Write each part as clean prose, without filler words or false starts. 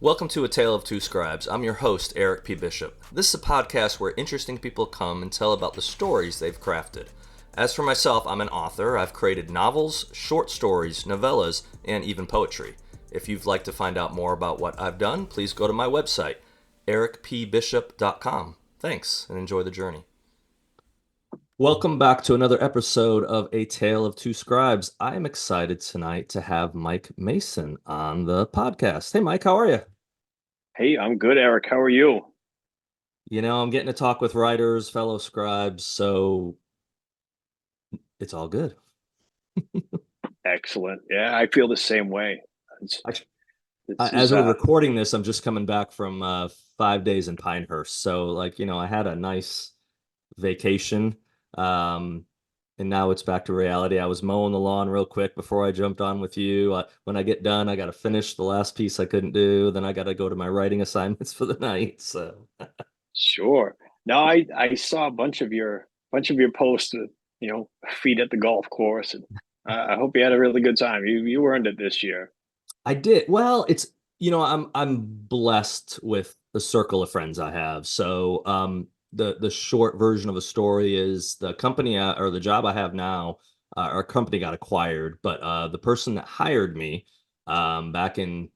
Welcome to A Tale of Two Scribes. I'm your host, Eric P. Bishop. This is a podcast where interesting people come and tell about the stories they've crafted. As for myself, I'm an author. I've created novels, short stories, novellas, and even poetry. If you'd like to find out more about what I've done, please go to my website, ericpbishop.com. Thanks, and enjoy the journey. Welcome back to another episode of A Tale of Two Scribes. I am excited tonight to have Mike Mason on the podcast. Hey, Mike, how are you? Hey, I'm good, Eric. How are you? I'm getting to talk with writers, fellow scribes, so it's all good. Excellent. Yeah, I feel the same way. It's, Actually, this as is we're recording this, I'm just coming back from 5 days in Pinehurst. So, I had a nice vacation. Um, and now it's back to reality. I was mowing the lawn real quick before I jumped on with you. When I get done, I got to finish the last piece I couldn't do. Then I got to go to my writing assignments for the night. So, sure. No, I saw a bunch of your posts, feet at the golf course, and I hope you had a really good time. You earned it this year. I did. Well, I'm blessed with the circle of friends I have. So the short version of a story is the company or the job I have now, our company got acquired, but the person that hired me back in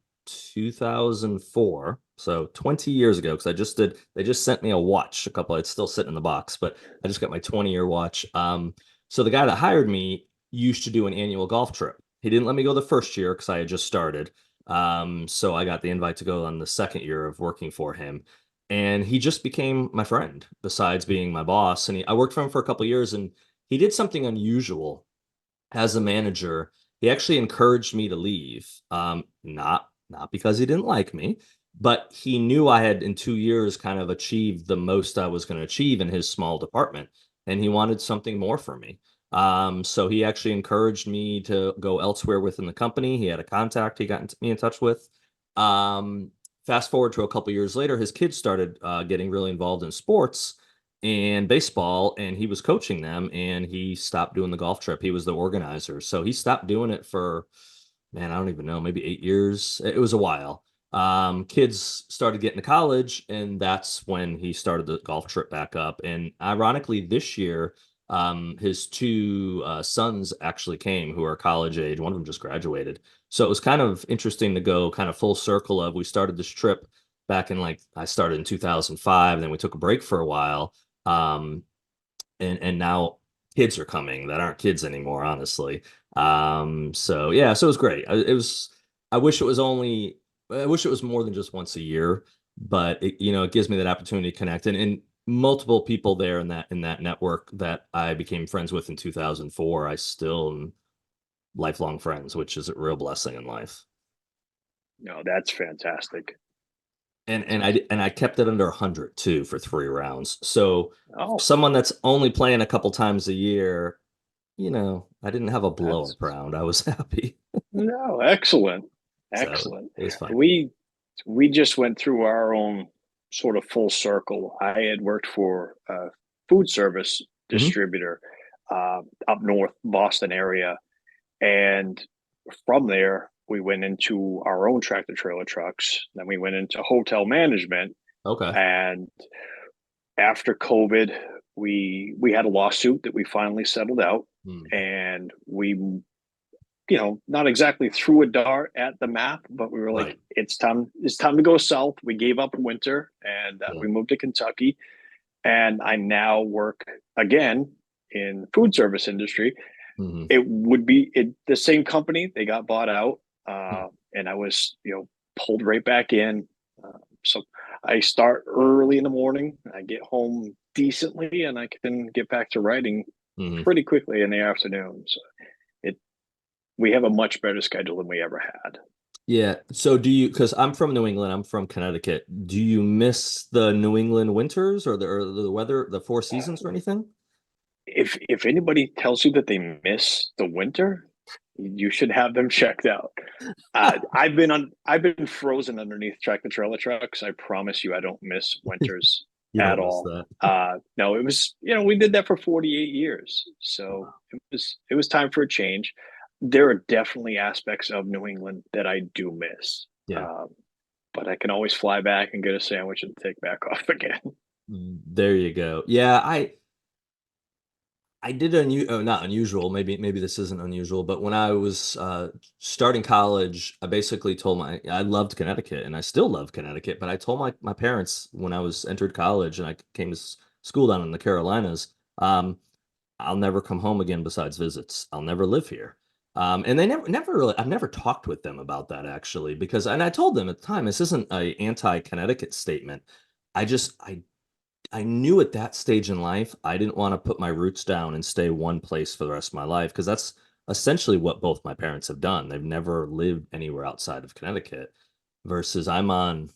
2004, so 20 years ago, because they just sent me a watch, it's still sitting in the box, but I just got my 20-year watch. So the guy that hired me used to do an annual golf trip. He didn't let me go the first year because I had just started. So I got the invite to go on the second year of working for him. And he just became my friend, besides being my boss. And I worked for him for a couple of years, and he did something unusual as a manager. He actually encouraged me to leave. Not because he didn't like me, but he knew I had in 2 years kind of achieved the most I was going to achieve in his small department, and he wanted something more for me. So he actually encouraged me to go elsewhere within the company. He had a contact he got me in touch with. Um, Fast forward to a couple years later, his kids started getting really involved in sports and baseball, and he was coaching them, and he stopped doing the golf trip. He was the organizer. So he stopped doing it for, man, I don't even know, maybe 8 years. It was a while. Kids started getting to college, and that's when he started the golf trip back up. And ironically, this year, his two sons actually came who are college age. One of them just graduated. So it was kind of interesting to go kind of full circle of we started this trip back in I started in 2005, and then we took a break for a while. Um, and now kids are coming that aren't kids anymore, honestly. So yeah, so it was great. I wish it was more than just once a year, but it gives me that opportunity to connect and multiple people there in that network that I became friends with in 2004. I still am lifelong friends, which is a real blessing in life. No, that's fantastic. And I kept it under 100 too for 3 rounds. So Oh, someone that's only playing a couple times a year, I didn't have a blow that's up round. I was happy. no, excellent. So Excellent. it was fun. We just went through our own sort of full circle. I had worked for a food service Hmm. distributor up north Boston area, and from there we went into our own tractor trailer trucks. Then we went into hotel management, Okay. and after COVID, we had a lawsuit that we finally settled out, Hmm. and not exactly threw a dart at the map, but we were like, Right. it's time to go south. We gave up winter and Yeah. we moved to Kentucky. And I now work again in food service industry. Hmm. It would be the same company. They got bought out. And I was, pulled right back in. So I start early in the morning. I get home decently and I can get back to writing Hmm. pretty quickly in the afternoon. So it we have a much better schedule than we ever had. Yeah. So because I'm from New England, I'm from Connecticut. Do you miss the New England winters or the weather, the four seasons or anything? If anybody tells you that they miss the winter, you should have them checked out. I've been frozen underneath tractor trailer trucks. I promise you, I don't miss winters You at don't miss all. that. No, it was we did that for 48 years, so it was time for a change. There are definitely aspects of New England that I do miss. Yeah. but I can always fly back and get a sandwich and take back off again. There you go. Yeah, I did not unusual. Maybe this isn't unusual, but when I was starting college, I basically told I loved Connecticut and I still love Connecticut, but I told my parents when I was entered college and I came to school down in the Carolinas, I'll never come home again besides visits. I'll never live here. And they never really, I've never talked with them about that actually, because, and I told them at the time, this isn't a anti-Connecticut statement. I knew at that stage in life, I didn't want to put my roots down and stay one place for the rest of my life because that's essentially what both my parents have done. They've never lived anywhere outside of Connecticut versus I'm on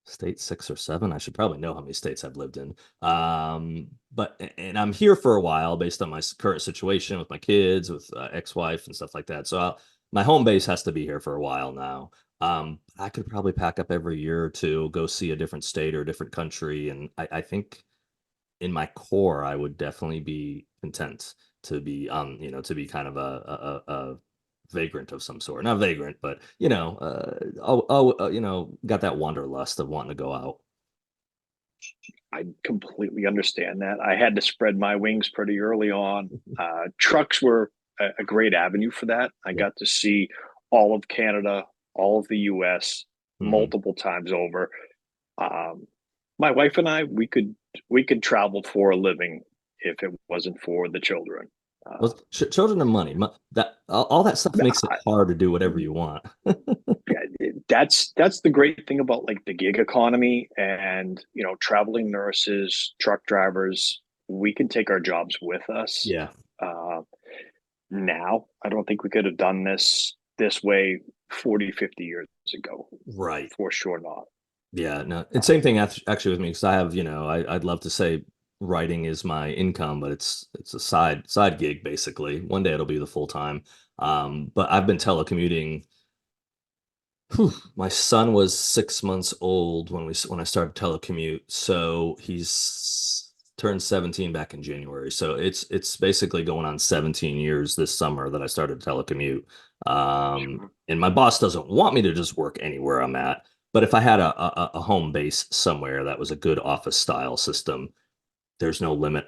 state 6 or 7. I should probably know how many states I've lived in. But and I'm here for a while based on my current situation with my kids, with ex-wife and stuff like that. So my home base has to be here for a while now. I could probably pack up every year or two, go see a different state or a different country, and I think in my core, I would definitely be content to be to be kind of a vagrant of some sort. Not vagrant, but got that wanderlust of wanting to go out. I completely understand that. I had to spread my wings pretty early on. Trucks were a great avenue for that. I Yeah. got to see all of Canada, all of the US Hmm. multiple times over. Um, my wife and I, we could travel for a living if it wasn't for the children. Uh, Well, children and money, that all that stuff makes it I, hard to do whatever you want. yeah, that's the great thing about like the gig economy and traveling nurses, truck drivers. We can take our jobs with us. Yeah, Uh, Now, I don't think we could have done this way 40, 50 years ago. right. For sure not. Yeah, no, it's Uh, same thing actually with me because I have, I'd love to say writing is my income, but it's a side gig basically. One day it'll be the full time. But I've been telecommuting. Whew, my son was 6 months old when I started telecommute, so he's turned 17 back in January. So it's basically going on 17 years this summer that I started telecommute. sure. And my boss doesn't want me to just work anywhere I'm at, but if I had a home base somewhere that was a good office style system, there's no limit.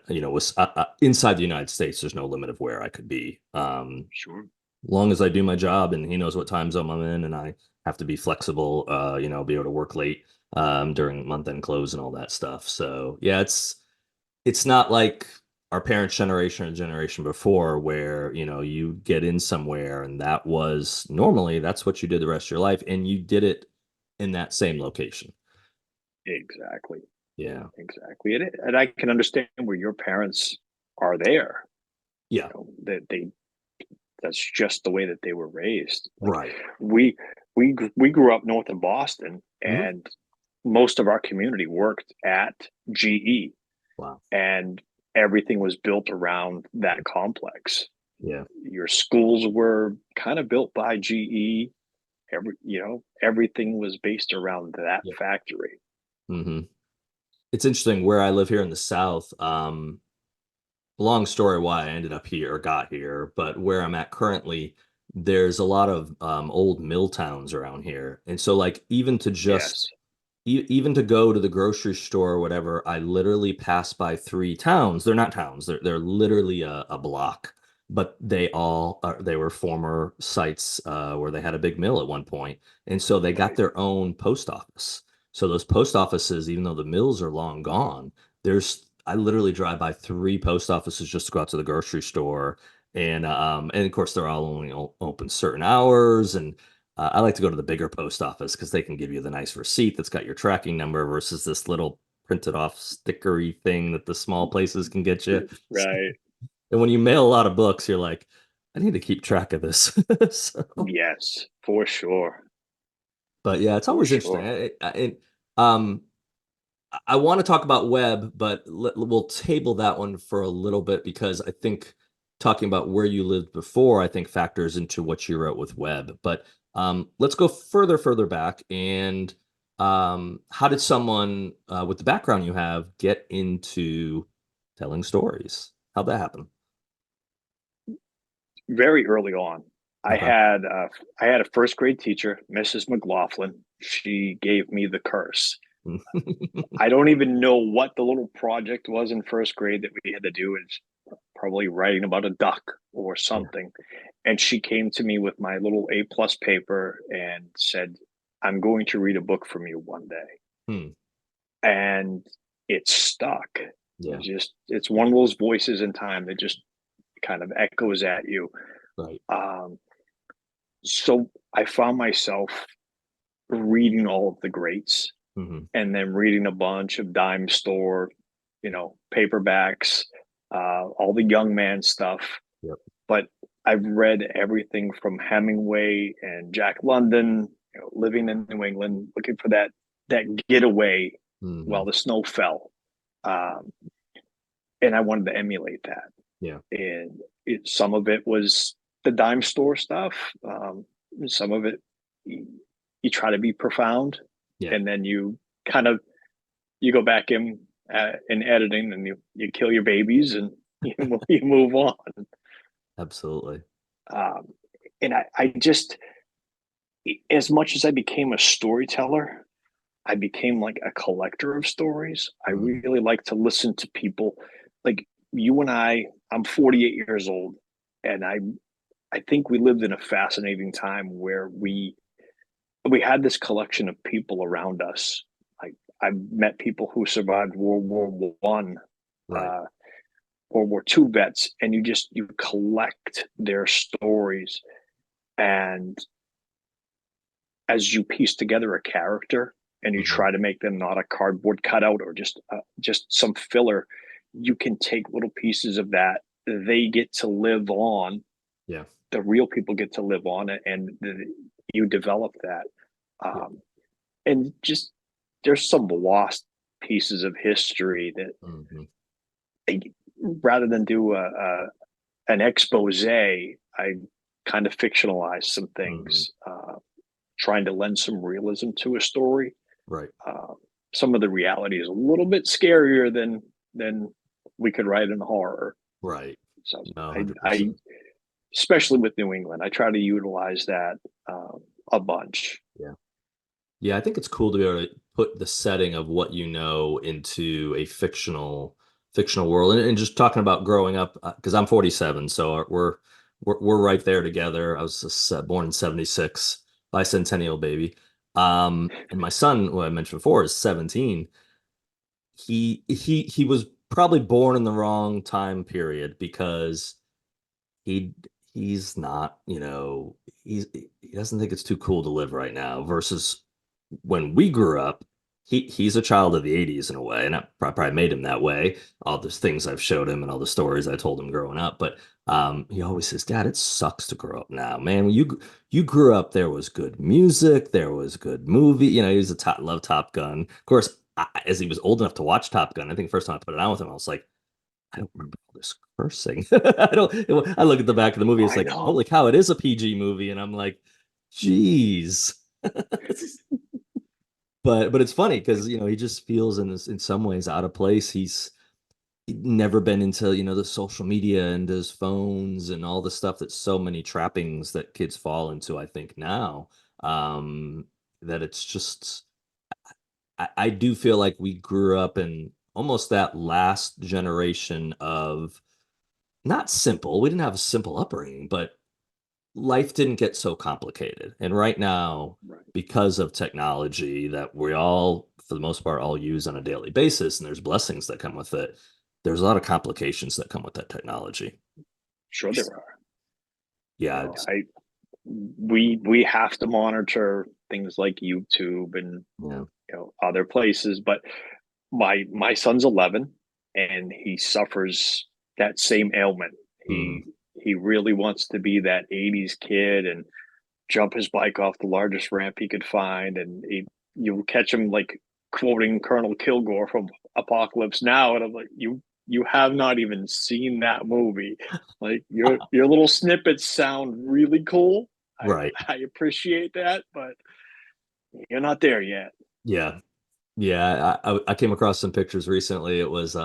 Inside the United States, there's no limit of where I could be. Sure. Long as I do my job and he knows what time zone I'm in and I have to be flexible, be able to work late during month end close and all that stuff. So yeah, it's not like our parents' generation or generation before where, you get in somewhere and that was normally that's what you did the rest of your life and you did it in that same location. Exactly. Yeah. Exactly. And I can understand where your parents are there. Yeah. That that's just the way that they were raised. Like Right. we we grew up north of Boston, Mhm. and most of our community worked at GE, Wow. and everything was built around that complex. Yeah. Your schools were kind of built by GE. Everything was based around that Yeah. factory. Hmm. It's interesting where I live here in the South. Long story why I ended up here or got here, but where I'm at currently, there's a lot of old mill towns around here. And so like Yes, even to go to the grocery store or whatever, I literally pass by 3 towns. They're not towns. They're literally a block, but they were former sites where they had a big mill at one point. And so they got right. their own post office. So those post offices, even though the mills are long gone, I literally drive by 3 post offices just to go out to the grocery store. And of course they're all only open certain hours. And I like to go to the bigger post office because they can give you the nice receipt that's got your tracking number versus this little printed off stickery thing that the small places can get you. Right. And when you mail a lot of books, you're like, I need to keep track of this. So, Yes, for sure. but yeah, it's For always interesting. sure. Um, I want to talk about web, but we'll table that one for a little bit because I think talking about where you lived before, I think factors into what you wrote with web. But let's go further back. And how did someone with the background you have get into telling stories? How'd that happen? Very early on. I Okay. had I had a first grade teacher, Mrs. McLaughlin. She gave me the curse. I don't even know what the little project was in first grade that we had to do. It's probably writing about a duck or Yeah. something. And she came to me with my little A plus paper and said, "I'm going to read a book from you one day." Hmm. And it stuck. Yeah. It's one of those voices in time that just kind of echoes at you. Right. Um, so I found myself reading all of the greats Hmm. and then reading a bunch of dime store, paperbacks, all the young man stuff. Yep. But I've read everything from Hemingway and Jack London, living in New England, looking for that getaway Hmm. while the snow fell. Um, and I wanted to emulate that. Yeah. And some of it was the dime store stuff. Some of it you try to be profound, Yeah. and then you kind of you go back in editing, and you kill your babies, and you move on. Absolutely. Um, and I just, as much as I became a storyteller, I became like a collector of stories. I Mm. really like to listen to people like you and I. I'm 48 years old, and I think we lived in a fascinating time where we had this collection of people around us. Like I've met people who survived World War I, Right. uh, World War II vets, and you collect their stories, and as you piece together a character and you Hmm. try to make them not a cardboard cutout or just some filler, you can take little pieces of that. They get to live on. Yeah. The real people get to live on it, and you develop that. Yeah. Um, and just there's some lost pieces of history that Hmm. rather than do an expose, I kind of fictionalize some Hmm. things, trying to lend some realism to a story. Right. Uh, some of the reality is a little bit scarier than we could write in horror. Right. So No, I 100%. especially with New England, I try to utilize that a bunch. Yeah. Yeah, I think it's cool to be able to put the setting of what you know into a fictional world. And just talking about growing up, because I'm 47, so we're right there together. I was born in 76, bicentennial baby. And my son, who I mentioned before, is 17. He was probably born in the wrong time period because he he's not, he doesn't think it's too cool to live right now versus when we grew up. He's a child of the 80s in a way, and I probably made him that way. All the things I've showed him and all the stories I told him growing up, but he always says, "Dad, it sucks to grow up now, man. When you grew up, there was good music, there was good movie. He was a top love Top Gun. Of course, as he was old enough to watch Top Gun, I think the first time I put it on with him, I was like, I don't remember all this cursing. I don't. I look at the back of the movie. It's I like, holy know. cow, it is a PG movie, and I'm like, geez. But it's funny because he just feels in some ways out of place. He's never been into the social media and his phones and all the stuff that so many trappings that kids fall into. I think now that it's just I do feel like we grew up in almost that last generation of not simple. We didn't have a simple upbringing, but life didn't get so complicated. And right now, Right. because of technology that we all, for the most part, all use on a daily basis, and there's blessings that come with it, there's a lot of complications that come with that technology. Sure, there are. Yeah, We have to monitor things like YouTube and yeah. other places, but my son's 11 and he suffers that same ailment. Hmm. He really wants to be that 80s kid and jump his bike off the largest ramp he could find, and you'll catch him like quoting Colonel Kilgore from Apocalypse Now, and I'm like, you have not even seen that movie. Like your little snippets sound really cool. I Right. I appreciate that, but you're not there yet. Yeah. Yeah. I came across some pictures recently. It was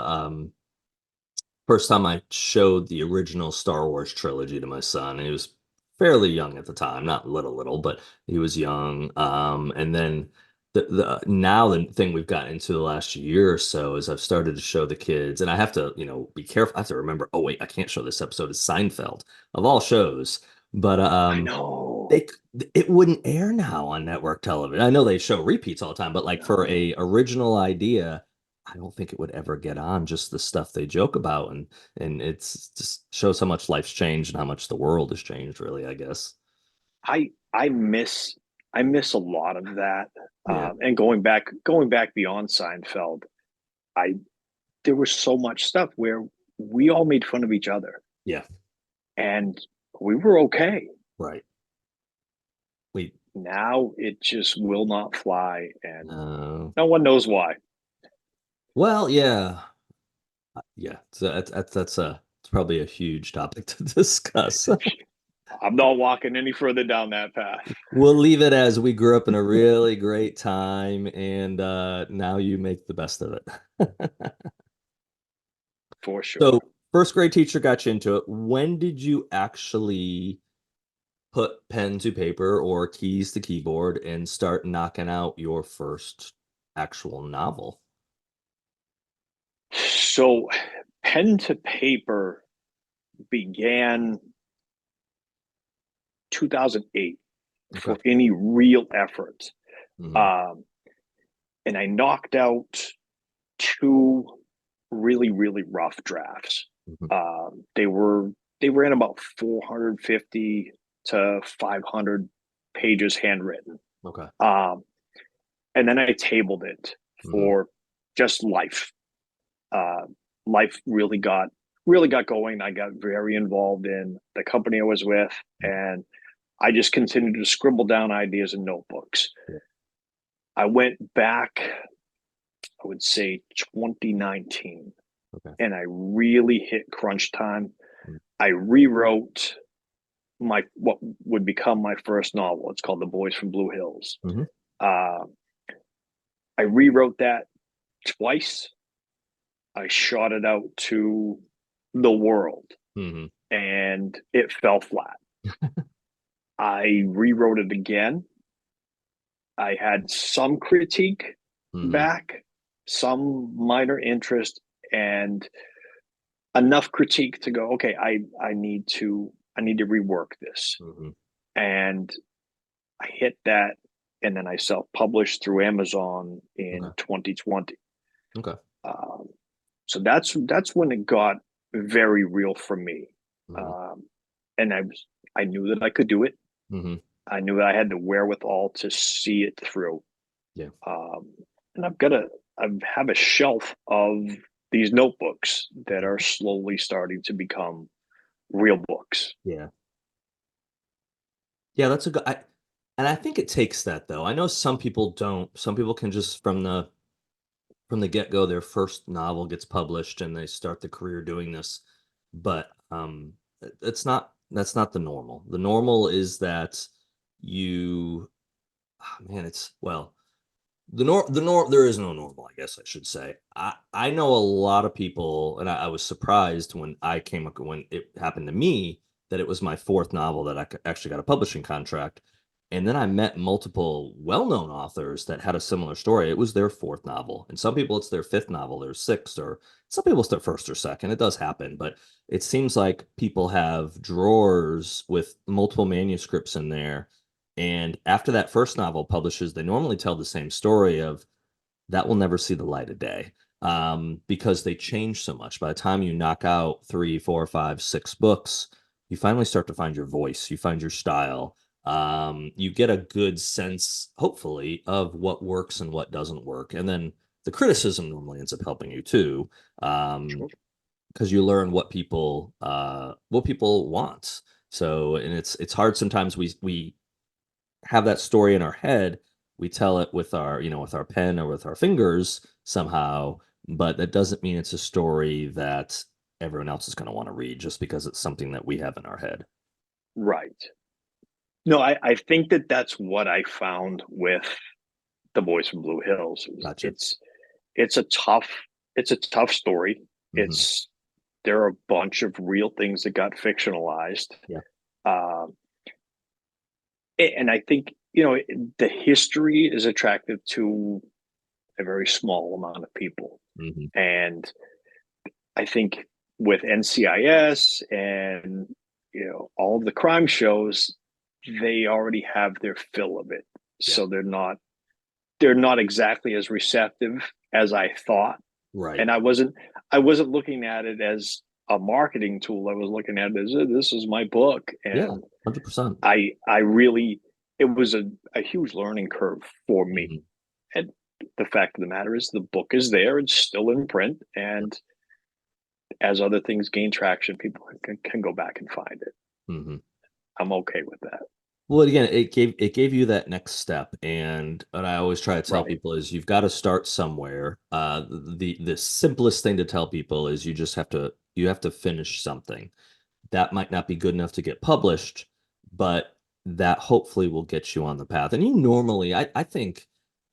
first time I showed the original Star Wars trilogy to my son. And he was fairly young at the time, not little, but he was young. And then the now the thing we've gotten into the last year or so is I've started to show the kids, and I have to, be careful. I have to remember, oh wait, I can't show this episode of Seinfeld of all shows. But I know. they it wouldn't air now on network television. I know they show repeats all the time, but like for No. a original idea, I don't think it would ever get on, just the stuff they joke about, and it's just shows how much life's changed and how much the world has changed, really, I guess. I miss a lot of that. Yeah. And going back beyond Seinfeld, I there was so much stuff where we all made fun of each other, Yeah. and we were okay. Right. We Now it just will not fly, and uh no one knows why. well, yeah. Yeah. So that's it's probably a huge topic to discuss. I'm not walking any further down that path We'll leave it as we grew up in a really great time, and now you make the best of it. for So, sure. first grade teacher got you into it. When did you actually put pen to paper or keys to keyboard and start knocking out your first actual novel? So, pen to paper began 2008 Okay. for any real effort. Hmm. Um, and I knocked out two really, really rough drafts. Hmm. They were in about 450 to 500 pages handwritten. Okay. Um, and then I tabled it Hmm. for just life. Uh, Life really got going. I got very involved in the company I was with, and I just continued to scribble down ideas in notebooks. Yeah. I went back, I would say 2019, Okay. and I really hit crunch time. Mm-hmm. I rewrote my what would become my first novel. It's called The Boys from Blue Hills. Mm-hmm. Uh, I rewrote that twice. I shot it out to the world, Mm-hmm. and it fell flat. I rewrote it again. I had some critique Mm-hmm. back, some minor interest, and enough critique to go, okay, I need to rework this. Mm-hmm. And I hit that, and then I self-published through Amazon in Okay. 2020. Okay. Um, so that's when it got very real for me. Mm-hmm. Um, and I knew that I could do it. Mm-hmm. I knew that I had the wherewithal to see it through. Yeah. Um, and I have a shelf of these notebooks that are slowly starting to become real books. Yeah. Yeah, that's a good. And I think it takes that though. I know some people don't. Some people can just from the get-go, their first novel gets published and they start the career doing this. But that's not the normal. The normal is that you man, it's well, there is no normal, I guess I should say. I know a lot of people, and I was surprised when when it happened to me that it was my fourth novel that actually got a publishing contract. And then I met multiple well-known authors that had a similar story. It was their fourth novel, and some people it's their fifth novel, their sixth, or some people it's their first or second. It does happen, but it seems like people have drawers with multiple manuscripts in there, and after that first novel publishes, they normally tell the same story of that will never see the light of day, because they change so much. By the time you knock out three, four, five, six books, you finally start to find your voice, you find your style. You get a good sense, hopefully, of what works and what doesn't work. And then the criticism normally ends up helping you too, Sure. because you learn what people want. So, and it's hard sometimes we have that story in our head, we tell it with with our pen or with our fingers somehow, but that doesn't mean it's a story that everyone else is going to want to read just because it's something that we have in our head. Right. No, I think that that's what I found with The Boys from Blue Hills. Gotcha. It's a tough story. Hmm. It's There are a bunch of real things that got fictionalized. Yeah. Um, And I think, you know, the history is attractive to a very small amount of people. Hmm. And I think with NCIS and, you know, all of the crime shows, they already have their fill of it. Yeah. So they're not exactly as receptive as I thought. Right. And I wasn't looking at it as a marketing tool. I was looking at it as this is my book. Yeah. And 100%. I really it was a huge learning curve for me. Hmm. And the fact of the matter is the book is there, it's still in print, and as other things gain traction, people can go back and find it. Hmm. I'm okay with that. Well, again, it gave you that next step, and what I always try to tell Right. people is you've got to start somewhere. The simplest thing to tell people is you have to finish something. That might not be good enough to get published, but that hopefully will get you on the path. And you normally, I think,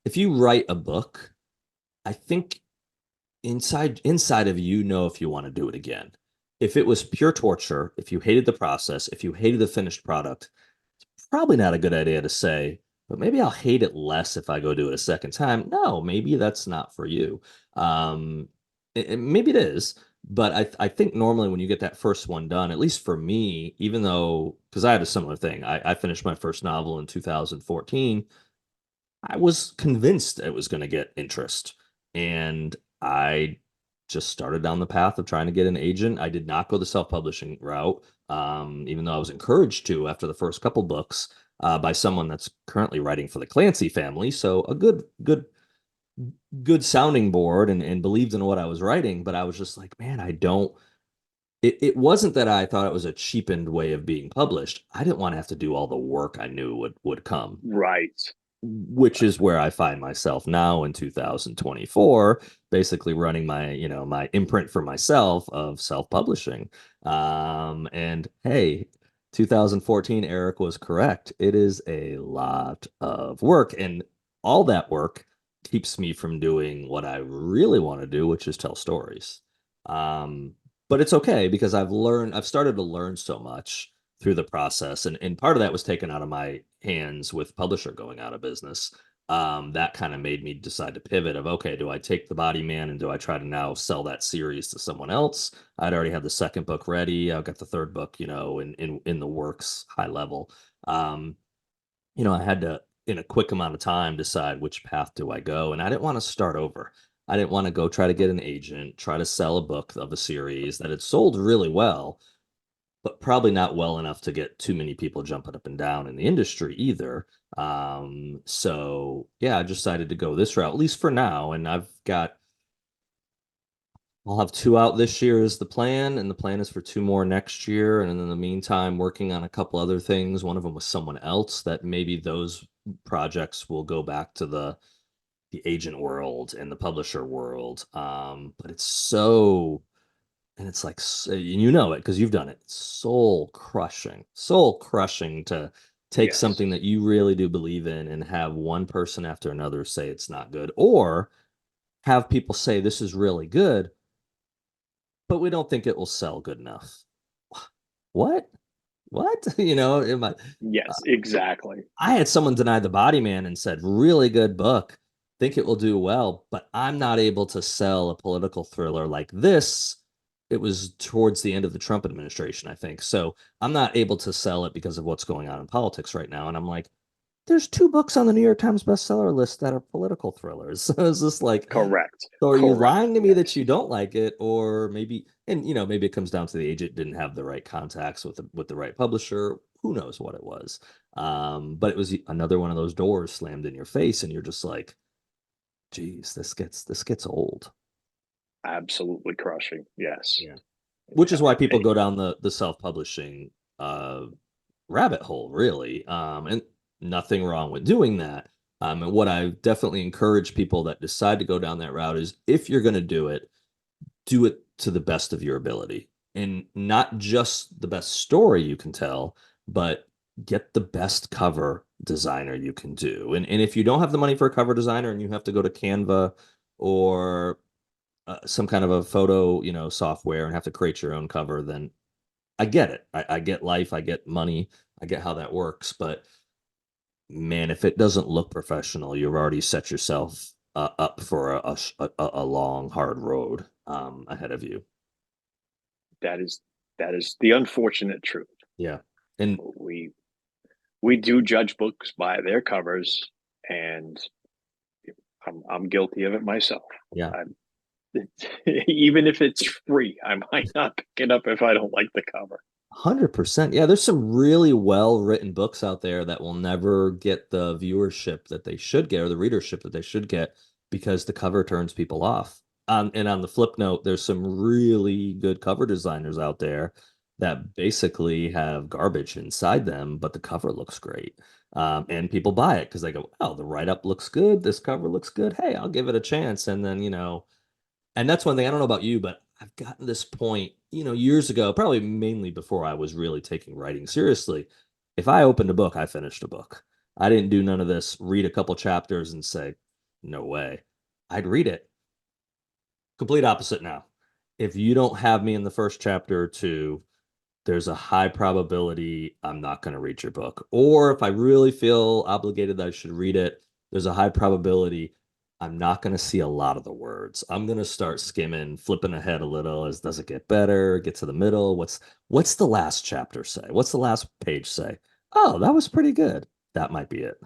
if you write a book, I think inside of you know if you want to do it again. If it was pure torture, if you hated the process, if you hated the finished product, probably not a good idea to say, but maybe I'll hate it less if I go do it a second time. No, maybe that's not for you. Maybe it is, but I think normally when you get that first one done, at least for me, even though, because I had a similar thing, I finished my first novel in 2014. I was convinced it was going to get interest. And I just started down the path of trying to get an agent. I did not go the self-publishing route, even though I was encouraged to after the first couple books by someone that's currently writing for the Clancy family. So a good sounding board and believed in what I was writing. But I was just like, man, I don't. It wasn't that I thought it was a cheapened way of being published. I didn't want to have to do all the work I knew would come, Right. which is where I find myself now in 2024, basically running my imprint for myself of self-publishing. And hey, 2014, Eric was correct. It is a lot of work, and all that work keeps me from doing what I really want to do, which is tell stories. Um, but it's okay because I've started to learn so much through the process. And part of that was taken out of my hands with publisher going out of business. That kind of made me decide to pivot of, okay, do I take the Body Man and do I try to now sell that series to someone else? I'd already had the second book ready. I've got the third book, in the works, high level. Um, I had to, in a quick amount of time, decide which path do I go. And I didn't want to start over. I didn't want to go try to get an agent, try to sell a book of a series that had sold really well, but probably not well enough to get too many people jumping up and down in the industry either. So yeah, I decided to go this route, at least for now. And I'll have two out this year is the plan, and the plan is for two more next year. And in the meantime, working on a couple other things. One of them with someone else that maybe those projects will go back to the agent world and the publisher world. But it's so and it's like, you know it because you've done it. Soul crushing to take Yes. something that you really do believe in and have one person after another say it's not good, or have people say this is really good, but we don't think it will sell good enough. What? What? Uh, Yes, exactly. I had someone deny the Body Man and said, really good book, think it will do well, but I'm not able to sell a political thriller like this. It was towards the end of the Trump administration, I think. So I'm not able to sell it because of what's going on in politics right now. And I'm like, there's two books on the New York Times bestseller list that are political thrillers. So it's just like, Correct. so are you Correct. lying to me that Yes. you don't like it, or maybe it comes down to the agent didn't have the right contacts with the right publisher. Who knows what it was? But it was another one of those doors slammed in your face, and you're just like, geez, this gets old. Absolutely crushing. Yes. Yeah. Which Yeah. is why people go down the self-publishing uh rabbit hole, really. And nothing wrong with doing that. And what I definitely encourage people that decide to go down that route is if you're going to do it to the best of your ability. And not just the best story you can tell, but get the best cover designer you can do. And if you don't have the money for a cover designer and you have to go to Canva or some kind of a photo, software and have to create your own cover, then I get it. I get life, I get money, I get how that works. But man, if it doesn't look professional, you've already set yourself up for a long, hard road ahead of you. That is that is the unfortunate truth. Yeah. And We we do judge books by their covers, and I'm guilty of it myself. yeah, I'm, even if it's free, I might not pick it up if I don't like the cover. 100%. Yeah, there's some really well-written books out there that will never get the viewership that they should get or the readership that they should get because the cover turns people off. And on the flip note, there's some really good cover designers out there that basically have garbage inside them, but the cover looks great. And people buy it because they go, "Oh, the write-up looks good. This cover looks good. Hey, I'll give it a chance." And then, and that's one thing I don't know about you, but I've gotten this point, years ago, probably mainly before I was really taking writing seriously. If I opened a book, I finished a book. I didn't do none of this, read a couple chapters and say, no way. I'd read it. Complete opposite now. If you don't have me in the first chapter or two, there's a high probability I'm not going to read your book. Or if I really feel obligated that I should read it, there's a high probability I'm not going to see a lot of the words. I'm going to start skimming, flipping ahead a little as does it get better, get to the middle. What's the last chapter say? What's the last page say? Oh, that was pretty good. That might be it.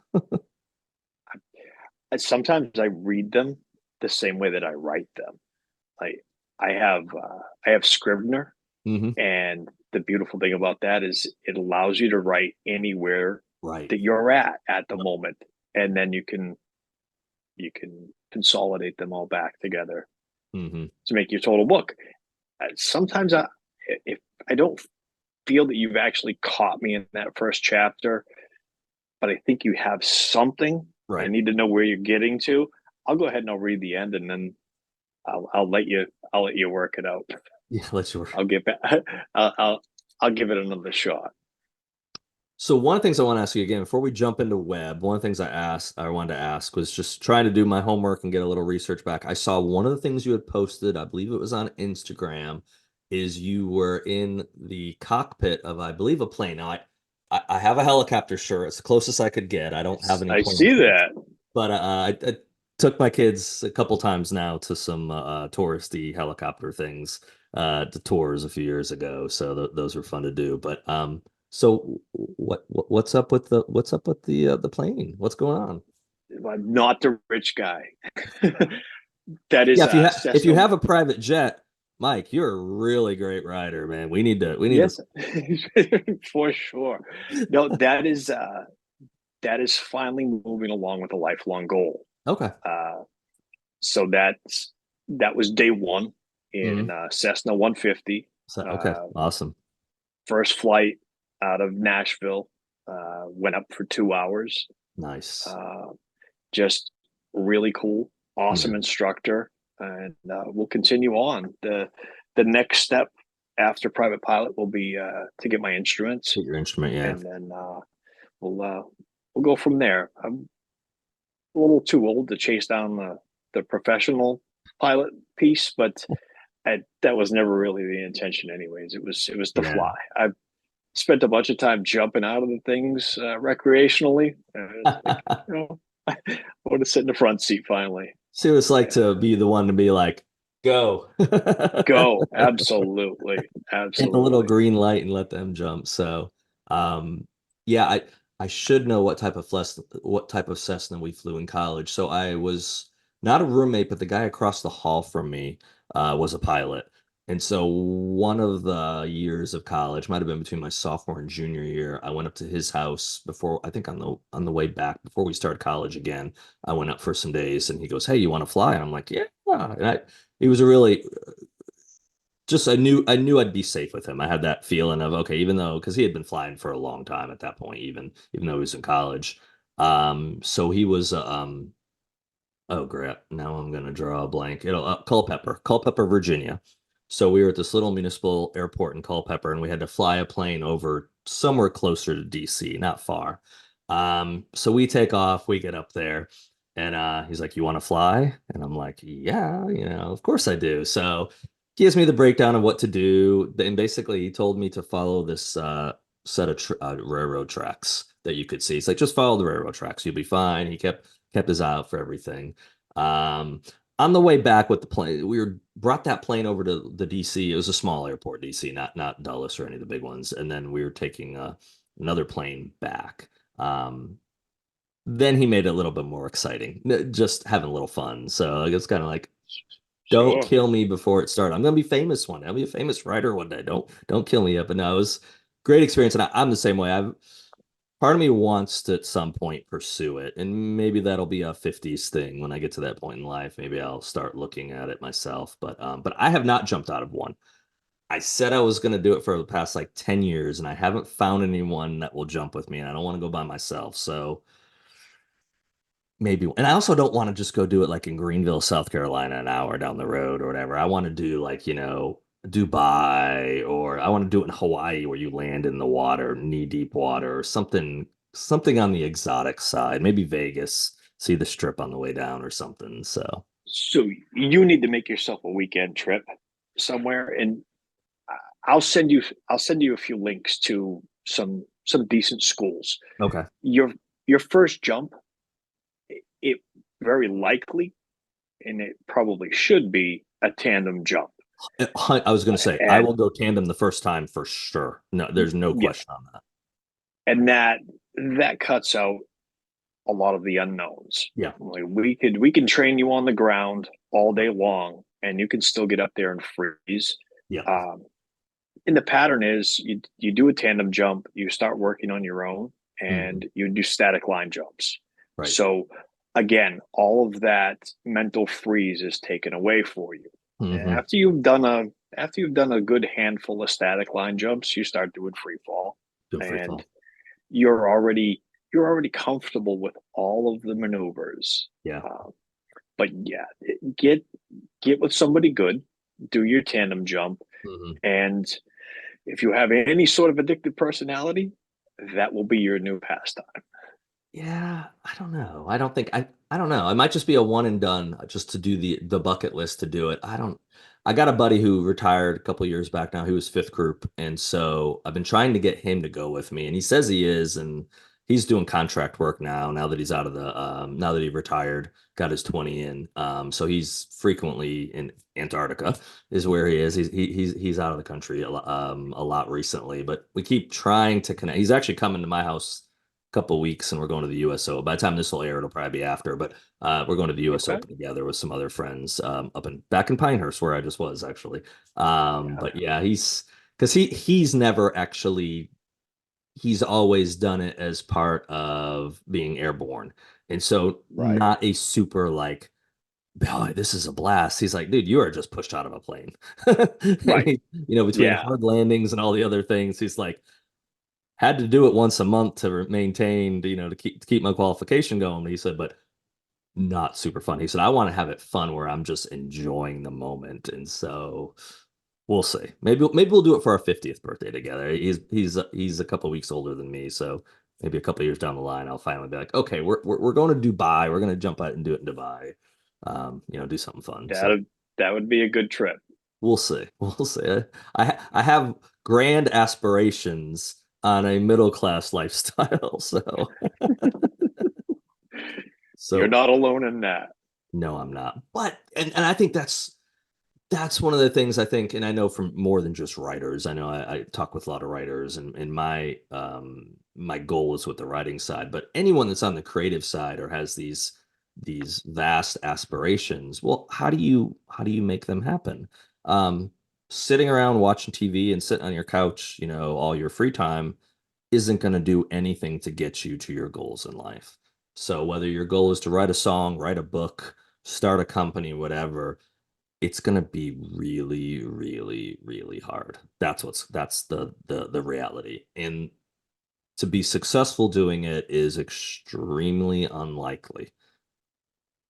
Sometimes I read them the same way that I write them. Like I have Scribner, Hmm. and the beautiful thing about that is it allows you to write anywhere Right. that you're at the moment, and then you can consolidate them all back together Hmm. to make your total book. Sometimes if I don't feel that you've actually caught me in that first chapter, but I think you have something. I Right. need to know where you're getting to. I'll go ahead and I'll read the end, and then I'll let you work it out. Yeah, let's sure. I'll get back. I'll, I'll I'll give it another shot. So one of the things I want to ask you again before we jump into web, one of the things I wanted to ask was just trying to do my homework and get a little research back. I saw one of the things you had posted, I believe it was on Instagram, is you were in the cockpit of, I believe, a plane. Now I have a helicopter shirt. It's the closest I could get. I don't have any I plane see shirts, that. but I took my kids a couple times now to some touristy helicopter things, to tours a few years ago. So those were fun to do. But so what's up with the plane? What's going on? I'm not the rich guy. That Yeah, is if you Cessna. have a private jet, Mike, you're a really great rider, man. We need to. Yes, for sure. No, that is finally moving along with a lifelong goal. Okay. Uh, so that was day one in Hmm. Cessna 150. So okay, Uh, awesome. First flight out of Nashville, went up for 2 hours. Nice. Uh, just really cool, Yeah, awesome instructor, and we'll continue on. The next step after private pilot will be to get my instruments, hit your instrument, yeah. and then we'll go from there. I'm a little too old to chase down the professional pilot piece, but that was never really the intention, anyways. It was to Yeah. fly. I've spent a bunch of time jumping out of the things recreationally. It's like, you know, I want to sit in the front seat finally. See what it's like And to be the one to be like, go. go. Absolutely. Hit the little Absolutely. green light and let them jump. So, um, yeah, I should know what type of Cessna we flew in college. So I was not a roommate, but the guy across the hall from me was a pilot. And so one of the years of college might have been between my sophomore and junior year. I went up to his house before, I think on the way back before we started college again. I went up for some days, and he goes, "Hey, you want to fly?" And I'm like, "Yeah." And he was a really just I knew I'd be safe with him. I had that feeling of okay, even though because he had been flying for a long time at that point, even though he was in college. So he was oh great, now I'm gonna draw a blank. It'll Culpeper, Virginia. So we were at this little municipal airport in Culpeper, and we had to fly a plane over somewhere closer to DC, not far. So we take off, we get up there, and he's like, "You want to fly?" And I'm like, "Yeah, of course I do." So he gives me the breakdown of what to do, and basically he told me to follow this set of railroad tracks that you could see. It's like just follow the railroad tracks, you'll be fine. He kept his eye out for everything. Um, on the way back with the plane, we were brought that plane over to the DC. It was a small airport, DC, not Dulles or any of the big ones. And then we were taking another plane back. Then he made it a little bit more exciting, just having a little fun. So it's kind of like, don't Sure. kill me before it starts. I'm gonna be famous one day. I'll be a famous writer one day. Don't kill me yet. But no, it was great experience, and I'm the same way. I've part of me wants to at some point pursue it, and maybe that'll be a 50s thing when I get to that point in life. Maybe I'll start looking at it myself. But I have not jumped out of one. I said I was gonna do it for the past like 10 years, and I haven't found anyone that will jump with me, and I don't want to go by myself. So maybe, and I also don't want to just go do it like in Greenville, South Carolina, an hour down the road or whatever. I want to do like, Dubai, or I want to do it in Hawaii where you land in the water, knee deep water, or something on the exotic side, maybe Vegas, see the strip on the way down or something. So, So you need to make yourself a weekend trip somewhere, and I'll send you I'll send you a few links to some decent schools. okay. Your first jump, it very likely, and it probably should be a tandem jump. I was going to say, I And will go tandem the first time for sure. No, there's no yeah, question on that. and that cuts out a lot of the unknowns. Yeah. Like we can train you on the ground all day long, and you can still get up there and freeze. Yeah. Um, and the pattern is you do a tandem jump, you start working on your own, Hmm. and you do static line jumps. Right. So again, all of that mental freeze is taken away for you. And Hmm. after you've done a good handful of static line jumps, you start doing free fall, Do free and fall. you're already you're already comfortable with all of the maneuvers. Yeah. Uh, but yeah, get with somebody good, do your tandem jump, Hmm. and if you have any sort of addictive personality, that will be your new pastime. Yeah, I don't know. I don't know. It might just be a one and done just to do the bucket list to do it. I got a buddy who retired a couple years back now. He was fifth group, and so I've been trying to get him to go with me, and he says he is, and he's doing contract work now that he's out of the now that he retired, got his 20 in. So he's frequently in Antarctica is where he is. He's out of the country a lot recently, but we keep trying to connect. He's actually coming to my house couple weeks and we're going to the USO. By the time this will air, it'll probably be after, but we're going to the US Okay. Open together with some other friends up in back in Pinehurst where I just was actually. Yeah. But yeah, he's because he's never actually he's always done it as part of being airborne. And so Right. not a super like, oh, this is a blast. He's like, dude, you are just pushed out of a plane. And Right. between Yeah. hard landings and all the other things, he's like, had to do it once a month to maintain, to keep my qualification going. He said, but not super fun. He said, I want to have it fun where I'm just enjoying the moment. And so we'll see. Maybe we'll do it for our 50th birthday together. He's a couple of weeks older than me, so maybe a couple of years down the line, I'll finally be like, okay, we're going to Dubai. We're going to jump out and do it in Dubai. Do something fun. So That that would be a good trip. we'll see. We'll see. I have grand aspirations on a middle class lifestyle. You're So not alone in that. no, I'm not. But and I think that's one of the things I think, and I know from more than just writers. I know I talk with a lot of writers, and my goal is with the writing side. But anyone that's on the creative side or has these vast aspirations, well, how do you make them happen? Um, Sitting around watching TV and sitting on your couch, all your free time isn't going to do anything to get you to your goals in life. So whether your goal is to write a song, write a book, start a company, whatever, it's going to be really, really, really hard. That's the reality. And to be successful doing it is extremely unlikely.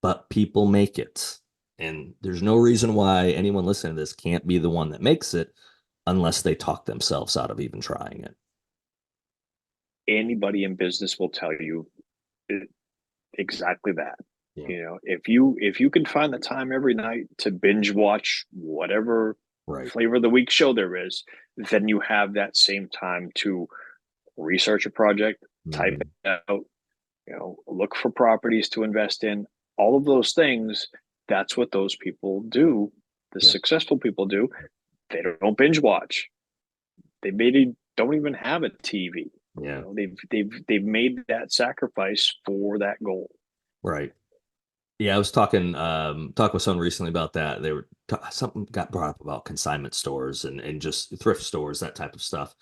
But people make it. And there's no reason why anyone listening to this can't be the one that makes it unless they talk themselves out of even trying it. Anybody in business will tell you exactly that. Yeah. You know, if you can find the time every night to binge watch whatever Right. flavor of the week show there is, then you have that same time to research a project, type Hmm. it out, look for properties to invest in, all of those things. That's what those people do. The Yeah. successful people do. They don't binge watch. They maybe don't even have a TV. Yeah. They've made that sacrifice for that goal. Right. Yeah, I was talking with someone recently about that. They were something got brought up about consignment stores and just thrift stores, that type of stuff.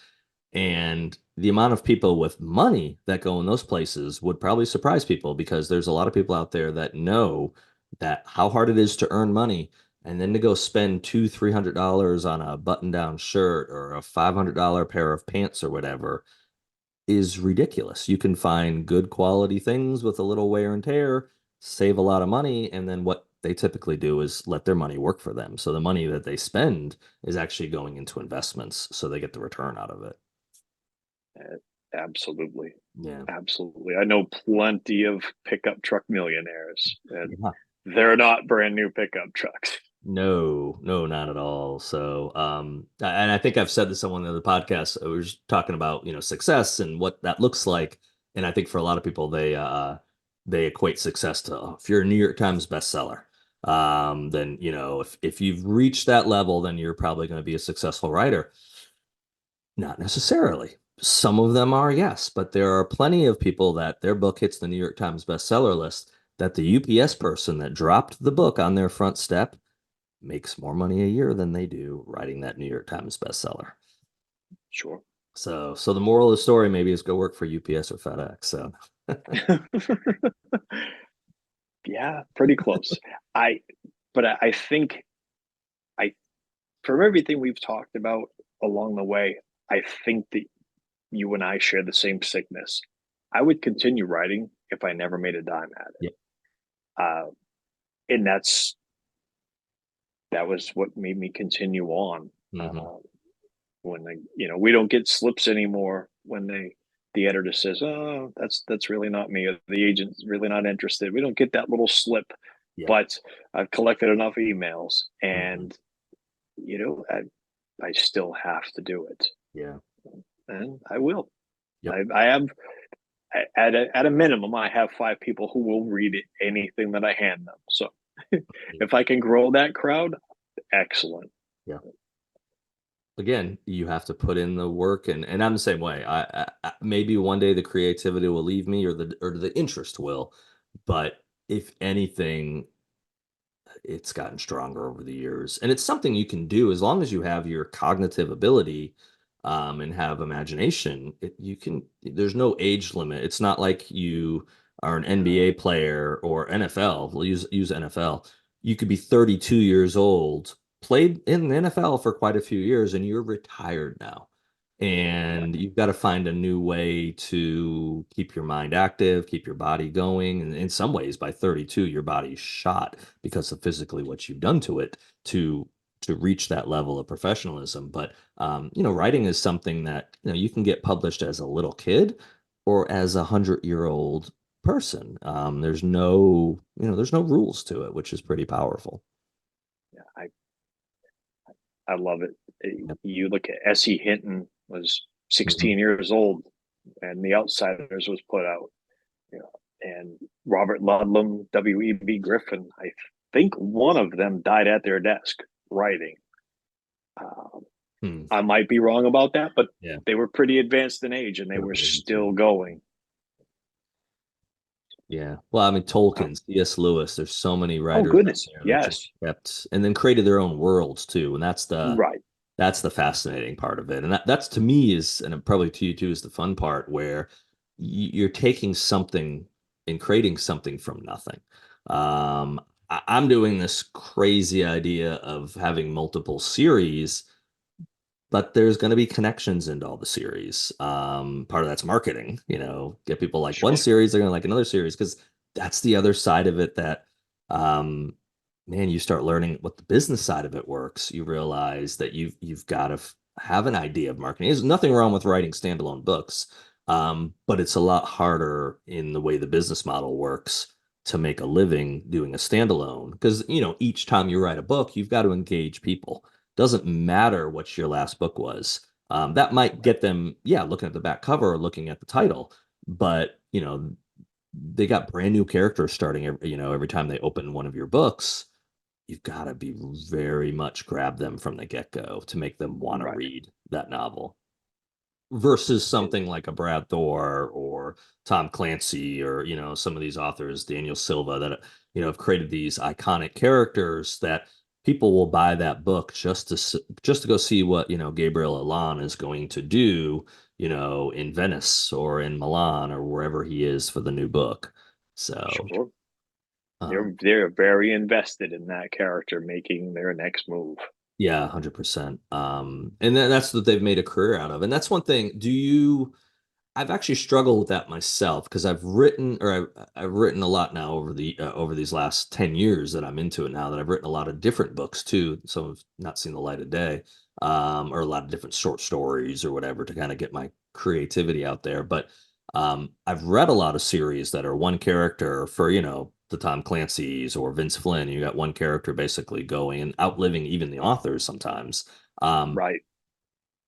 And the amount of people with money that go in those places would probably surprise people because there's a lot of people out there that know that how hard it is to earn money and then to go spend $200-300 on a button-down shirt or a $500 pair of pants or whatever is ridiculous. You can find good quality things with a little wear and tear, save a lot of money, and then what they typically do is let their money work for them. So the money that they spend is actually going into investments, so they get the return out of it. Uh, Absolutely. Yeah. Absolutely. I know plenty of pickup truck millionaires, and Yeah. they're not brand new pickup trucks. No, no, not at all. So, and I think I've said this on one of the podcasts. I was talking about, success and what that looks like. And I think for a lot of people, they equate success to if you're a New York Times bestseller, then, if you've reached that level, then you're probably going to be a successful writer. Not necessarily. Some of them are, yes, but there are plenty of people that their book hits the New York Times bestseller list that the UPS person that dropped the book on their front step makes more money a year than they do writing that New York Times bestseller. Sure. So the moral of the story maybe is go work for UPS or FedEx. So Yeah, pretty close. I, but I think I, from everything we've talked about along the way, I think that you and I share the same sickness. I would continue writing if I never made a dime at it. yeah. Uh, and that was what made me continue on. Hmm. Uh, when we don't get slips anymore when the editor says, "Oh, that's really not me," or the agent's really not interested. We don't get that little slip, Yep. but I've collected enough emails, Hmm. and I still have to do it, Yeah. and I will. Yep. I have at a minimum, I have 5 people who will read anything that I hand them. So if I can grow that crowd, excellent. Yeah. Again, you have to put in the work, and I'm the same way. Maybe one day the creativity will leave me, or the interest will, but if anything, it's gotten stronger over the years. And it's something you can do as long as you have your cognitive ability, and have imagination. There's no age limit. It's not like you are an NBA player or NFL. We'll use NFL. You could be 32 years old, played in the NFL for quite a few years, and you're retired now. And you've got to find a new way to keep your mind active, keep your body going. And in some ways, by 32, your body's shot because of physically what you've done to it to reach that level of professionalism. But writing is something that you can get published as a little kid or as 100-year-old person. There's no rules to it, which is pretty powerful. Yeah, I love it. Yep. You look at S.E. Hinton was Mhm. 16 years old, and The Outsiders was put out. You know, and Robert Ludlum, W.E.B. Griffin, I think one of them died at their desk writing. Um, Hmm. I might be wrong about that, but Yeah, they were pretty advanced in age and they they're were old still too. going. Yeah. Well, I mean, Uh, Tolkien, C.S. Lewis, there's so many oh writers out goodness, there that just yes, kept and then created their own worlds too. And right, that's the fascinating part of it. And that's to me is, and probably to you too, is the fun part where you're taking something and creating something from nothing. I'm doing this crazy idea of having multiple series, but there's going to be connections into all the series. Part of that's marketing, get people like one sure, series, they're going to like another series because that's the other side of it that, um, man, you start learning what the business side of it works. You realize that you've got to have an idea of marketing. There's nothing wrong with writing standalone books, but it's a lot harder in the way the business model works to make a living doing a standalone because each time you write a book, you've got to engage people. Doesn't matter what your last book was. That might get them, yeah, looking at the back cover or looking at the title. but they got brand new characters starting every time they open one of your books. You've got to be very much grab them from the get-go to make them want to Right. read that novel versus And something like a Brad Thor or Tom Clancy or some of these authors, Daniel Silva, that have created these iconic characters that people will buy that book just to go see what Gabriel Allon is going to do in Venice or in Milan or wherever he is for the new book. So sure, um, they're very invested in that character making their next move. yeah, 100%. And then that's what they've made a career out of. And that's one thing. I've actually struggled with that myself because I've written a lot now over these last 10 years that I'm into it now, that I've written a lot of different books too. Some have not seen the light of day, or a lot of different short stories or whatever to kind of get my creativity out there. But I've read a lot of series that are one character for, the Tom Clancy's or Vince Flynn. You got one character basically going and outliving even the authors sometimes. Um, Right.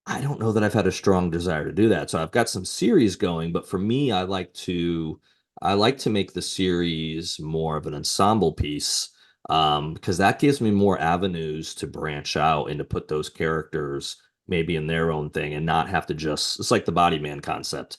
I don't know that I've had a strong desire to do that. So I've got some series going, but for me, I like to make the series more of an ensemble piece, because that gives me more avenues to branch out and to put those characters maybe in their own thing and not have to just, it's like the body man concept.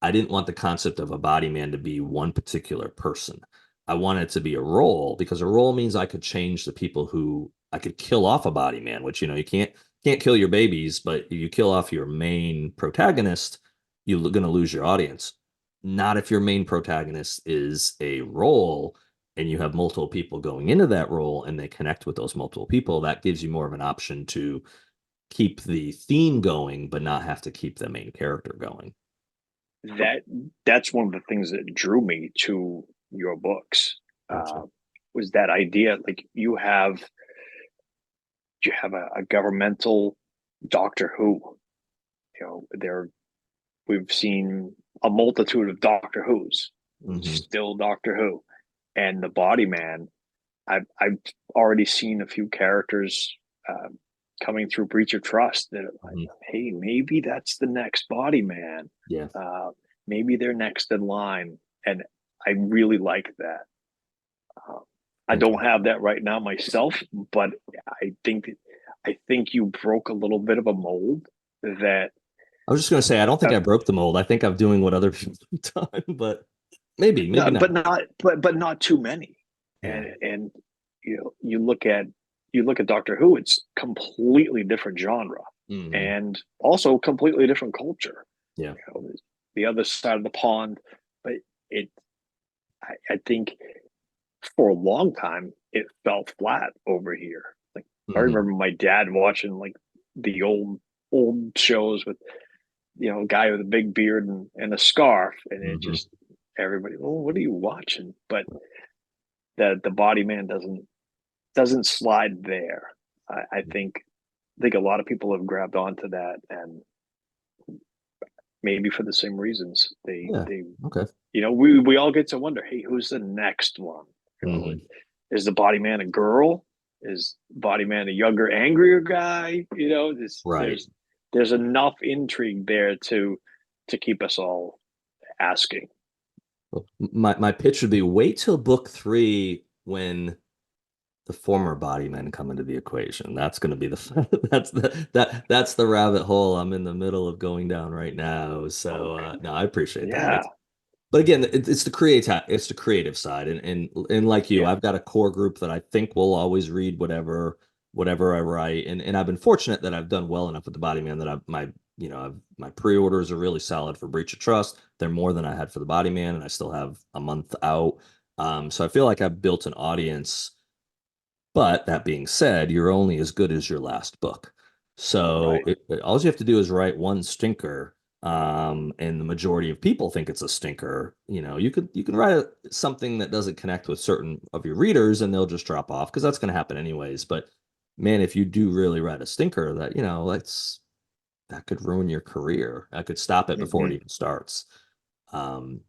I didn't want the concept of a body man to be one particular person. I wanted it to be a role because a role means I could change the people who I could kill off a body man, which you can't kill your babies, but if you kill off your main protagonist, you're going to lose your audience. Not if your main protagonist is a role and you have multiple people going into that role and they connect with those multiple people. That gives you more of an option to keep the theme going, but not have to keep the main character going. that that's one of the things that drew me to your books, Gotcha. uh, was that idea. Like you have a governmental Doctor Who. There we've seen a multitude of Doctor Who's, Hmm. still Doctor Who, and the Body Man. I've already seen a few characters coming through Breach of Trust that are like, Hmm. hey, maybe that's the next Body Man. Yeah. Uh, Maybe they're next in line, and I really like that. Uh, I Thank you. don't have that right now myself, but I think you broke a little bit of a mold that I was just going to say, I don't think uh, I broke the mold. I think I'm doing what other people have done, but maybe no, not. but not too many. Yeah. And you look at Doctor Who, it's completely different genre Hmm. and also completely different culture. Yeah. The other side of the pond, but it I think for a long time it felt flat over here. Like I Hmm. remember my dad watching like the old shows with a guy with a big beard and a scarf, and it Hmm. just everybody, oh, what are you watching? But the body man doesn't slide there. I think a lot of people have grabbed onto that, and maybe for the same reasons. Yeah. Okay. We all get to wonder, hey, who's the next one? Hmm. Is the body man a girl? Is body man a younger, angrier guy? Right. There's enough intrigue there to keep us all asking. Well, my pitch would be wait till book three when the former body men come into the equation. That's going to be the that's the rabbit hole I'm in the middle of going down right now. So Okay. no, I appreciate that. Yeah. But again, it's the creative side, and like you, Yeah. I've got a core group that I think will always read whatever I write, and I've been fortunate that I've done well enough with the Body Man that my pre-orders are really solid for Breach of Trust. They're more than I had for the Body Man, and I still have a month out. So I feel like I've built an audience, but that being said, you're only as good as your last book. So Right. all you have to do is write one stinker, and the majority of people think it's a stinker. You can write something that doesn't connect with certain of your readers, and they'll just drop off because that's going to happen anyways. But man, if you do really write a stinker, that could ruin your career. That could stop it before it Hmm. even starts. Um,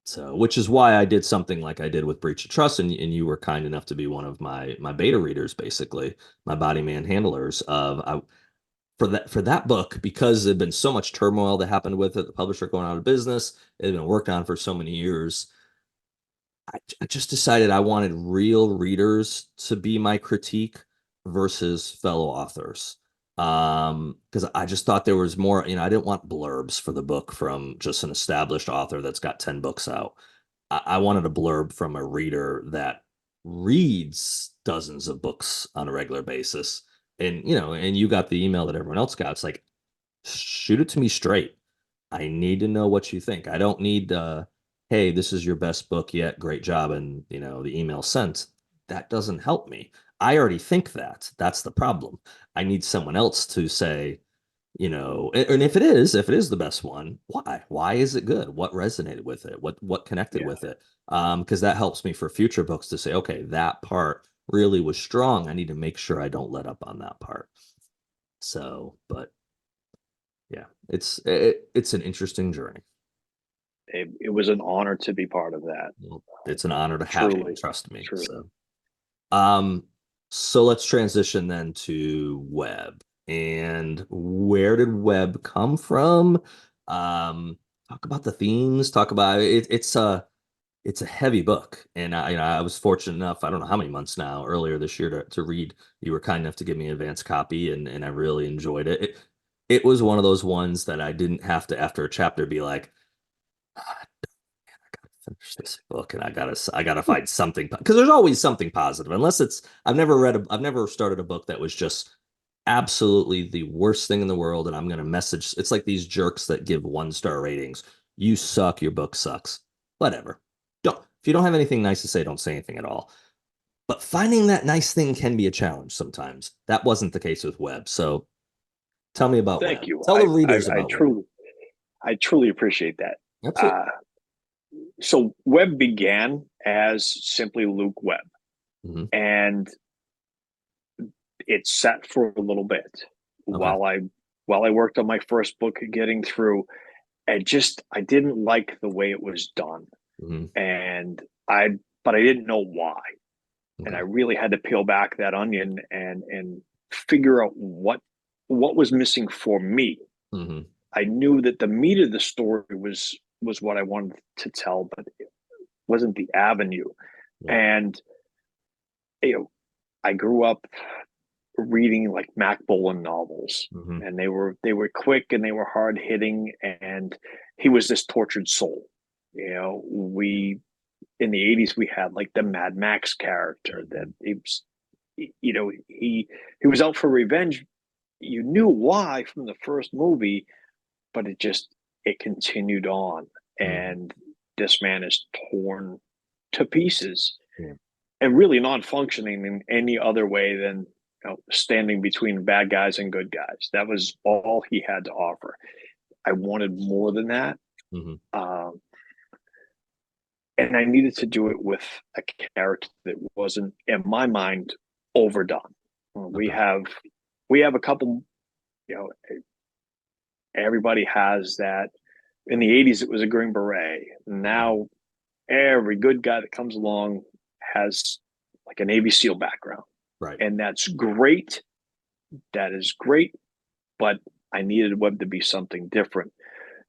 so, which is why I did something like I did with Breach of Trust, and you were kind enough to be one of my beta readers, basically, my body man handlers. for that book, because there'd been so much turmoil that happened with it, the publisher going out of business, it had been worked on for so many years. I just decided I wanted real readers to be my critique versus fellow authors. Because I just thought there was more, I didn't want blurbs for the book from just an established author that's got 10 books out. I wanted a blurb from a reader that reads dozens of books on a regular basis. And you got the email that everyone else got. It's like, shoot it to me straight. I need to know what you think. I don't need hey, this is your best book yet. Great job. And the email sent. That doesn't help me. I already think that. That's the problem. I need someone else to say, and if it is the best one, why? Why is it good? What resonated with it? What connected Yeah. with it? Because that helps me for future books to say, okay, that part really was strong. I need to make sure I don't let up on that part. So, but yeah, it's an interesting journey. It was an honor to be part of that. Well, it's an honor to have you, Truly, trust me. truly. So let's transition then to web. And where did web come from? Talk about the themes, talk about it. It's a heavy book. And I was fortunate enough, I don't know how many months now, earlier this year to read. You were kind enough to give me an advance copy, and I really enjoyed it. It was one of those ones that I didn't have to, after a chapter, be like, finish this book, and I gotta find something, because there's always something positive, unless I've never started a book that was just absolutely the worst thing in the world, and I'm gonna message. It's like these jerks that give 1-star ratings. You suck, your book sucks. Whatever. Don't If you don't have anything nice to say, don't say anything at all. But finding that nice thing can be a challenge sometimes. That wasn't the case with web. So tell me about Thank web. you. Tell the readers I about web. truly appreciate that. Absolutely. Uh, so Webb began as simply Luke Webb, Hmm. and it sat for a little bit Okay. while I worked on my first book, getting through. I didn't like the way it was done, Hmm. and I but I didn't know why, and I Okay. really had to peel back that onion and figure out what was missing for me. Hmm. I knew that the meat of the story was what I wanted to tell, but it wasn't the avenue. Yeah. And you know, I grew up reading like Mac Bolan novels, Hmm. and they were quick and they were hard hitting, and he was this tortured soul. We in the '80s we had like the Mad Max character that he was, he was out for revenge. You knew why from the first movie, but it continued on, Hmm. and this man is torn to pieces Yeah. and really not functioning in any other way than standing between bad guys and good guys. That was all he had to offer. I wanted more than that, Hmm. um, and I needed to do it with a character that wasn't, in my mind, overdone. We Okay. have a couple. You know, everybody has that. In the '80s, it was a Green Beret. Mhm. Now, every good guy that comes along has like a Navy SEAL background, Right. and that's great. That is great, but I needed Webb to be something different.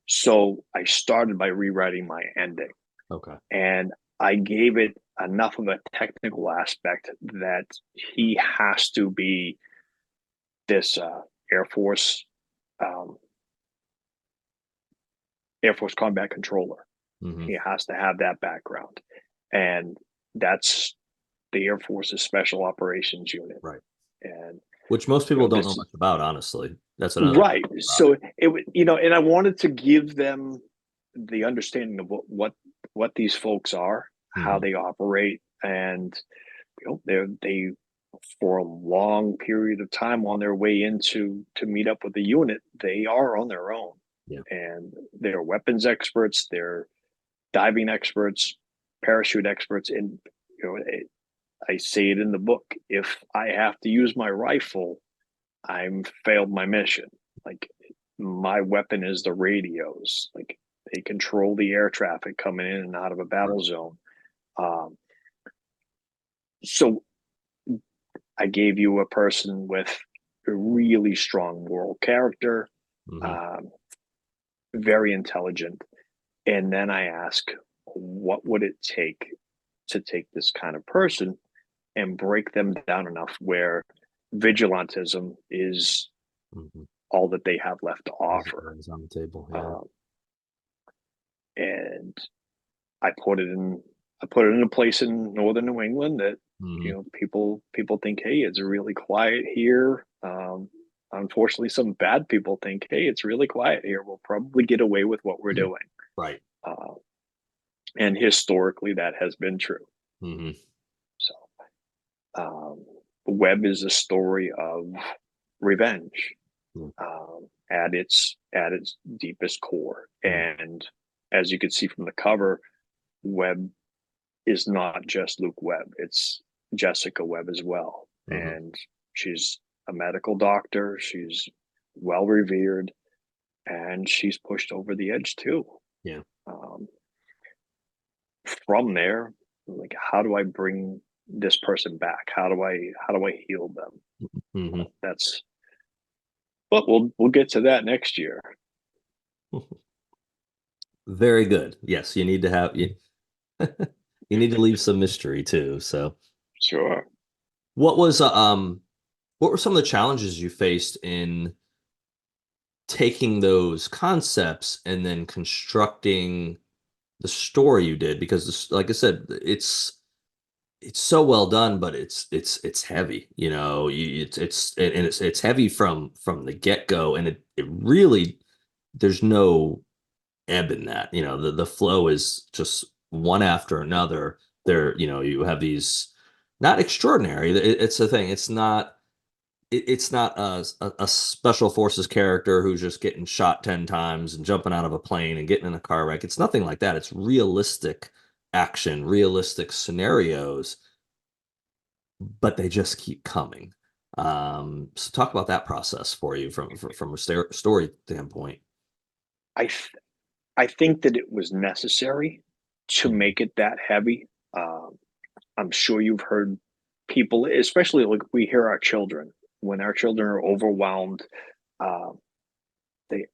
So I started by rewriting my ending, Okay. and I gave it enough of a technical aspect that he has to be this Air Force um, Air Force combat controller. Hmm. He has to have that background, and that's the Air Force's Special Operations Unit. Right. And Which most people don't know this much about, honestly. That's another thing right. about So and I wanted to give them the understanding of what these folks are, it. how Hmm. they operate, and they for a long period of time on their way into to meet up with the unit, they are on their own, Yeah. and they're weapons experts, they're diving experts, parachute experts, and I say it in the book. If I have to use my rifle, I'm failed my mission. Like my weapon is the radios. Like they control the air traffic coming in and out of a Right. battle zone. Um, so I gave you a person with a really strong moral character, Hmm. um, very intelligent. And then I ask, what would it take to take this kind of person and break them down enough where vigilantism is Hmm. all that they have left to offer? Is on the table. Yeah. Um, and I put it in I put it in a place in northern New England that, Hmm. people think, hey, it's really quiet here. Unfortunately, some bad people think, hey, it's really quiet here. We'll probably get away with what we're doing. Right. Uh, and historically, that has been true. Hmm. So, um, Web is a story of revenge, at its deepest core. And as you can see from the cover, Webb is not just Luke Webb; it's Jessica Webb as well. Hmm. And she's a medical doctor. She's well revered, and she's pushed over the edge too. Yeah. Um, from there, like, how do I bring this person back? How do I heal them? Hmm. That's But we'll get to that next year. Very good. Yes, you need to have you need to leave some mystery too. So, Sure. what was what were some of the challenges you faced in taking those concepts and then constructing the story you did? Because like I said, it's so well done, but it's heavy. And it's heavy from the get go, and it really there's no ebb in that. The flow is just one after another. You have these not extraordinary. It's the thing. It's not a special forces character who's just getting shot 10 times and jumping out of a plane and getting in a car wreck. It's nothing like that. It's realistic action, realistic scenarios, but they just keep coming. So talk about that process for you from a story standpoint. I th- I think that it was necessary to Mhm. make it that heavy. I'm sure you've heard people, especially like we hear our children when our children are overwhelmed. Uh,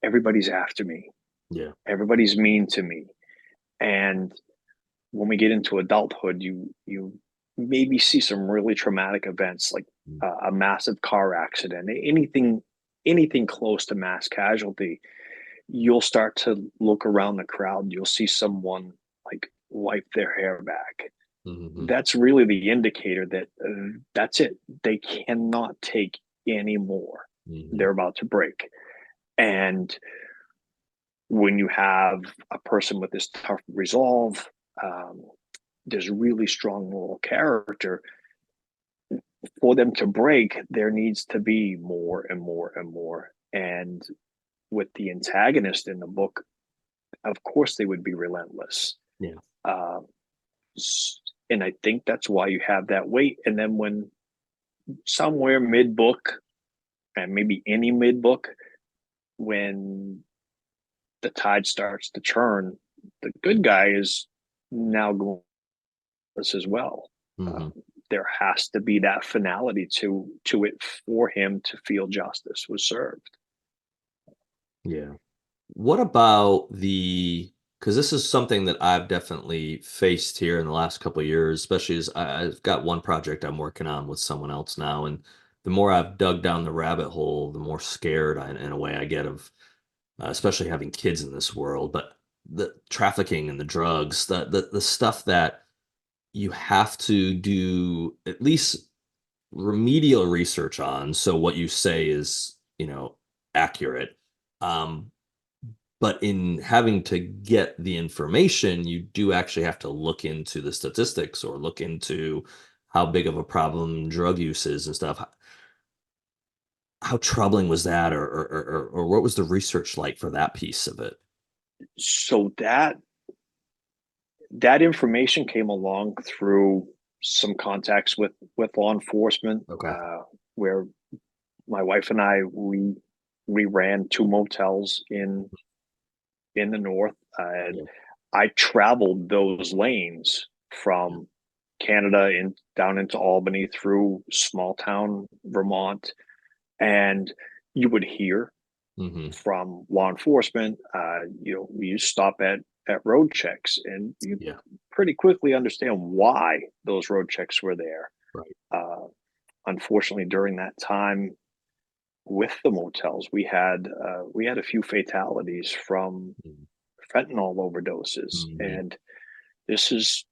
everybody's after me. Yeah. Everybody's mean to me. And when we get into adulthood, you maybe see some really traumatic events like Mm. a massive car accident, anything close to mass casualty. You'll start to look around the crowd. You'll see someone like wipe their hair back. Mhm. That's really the indicator that that's it. They cannot take any more. Mhm. They're about to break. And when you have a person with this tough resolve, um, this really strong moral character, for them to break, there needs to be more and more and more. And with the antagonist in the book, of course they would be relentless. Yeah. Uh, and I think that's why you have that weight. And then when somewhere mid book, and maybe any mid book, when the tide starts to turn, the good guy is now going this as well. Uh, Mhm. there has to be that finality to it for him to feel justice was served. Yeah. What about because this is something that I've definitely faced here in the last couple of years, especially as I've got one project I'm working on with someone else now, and the more I've dug down the rabbit hole, the more scared in a way I get of, especially having kids in this world, but the trafficking and the drugs, the stuff that you have to do at least remedial research on, so what you say is, accurate. Um, but in having to get the information, you do actually have to look into the statistics or look into how big of a problem drug use is and stuff. How troubling was that, or what was the research like for that piece of it? So that information came along through some contacts with law enforcement, Okay. where my wife and I we ran two motels in the north. And Yeah. I traveled those lanes Yeah. from Canada in down into Albany through small town Vermont, And you would hear Hmm. from law enforcement, you stop at road checks, and you Yeah. pretty quickly understand why those road checks were there. Right. Uh, Unfortunately, during that time with the motels, we had a few fatalities from fentanyl overdoses, Mm-hmm. and this is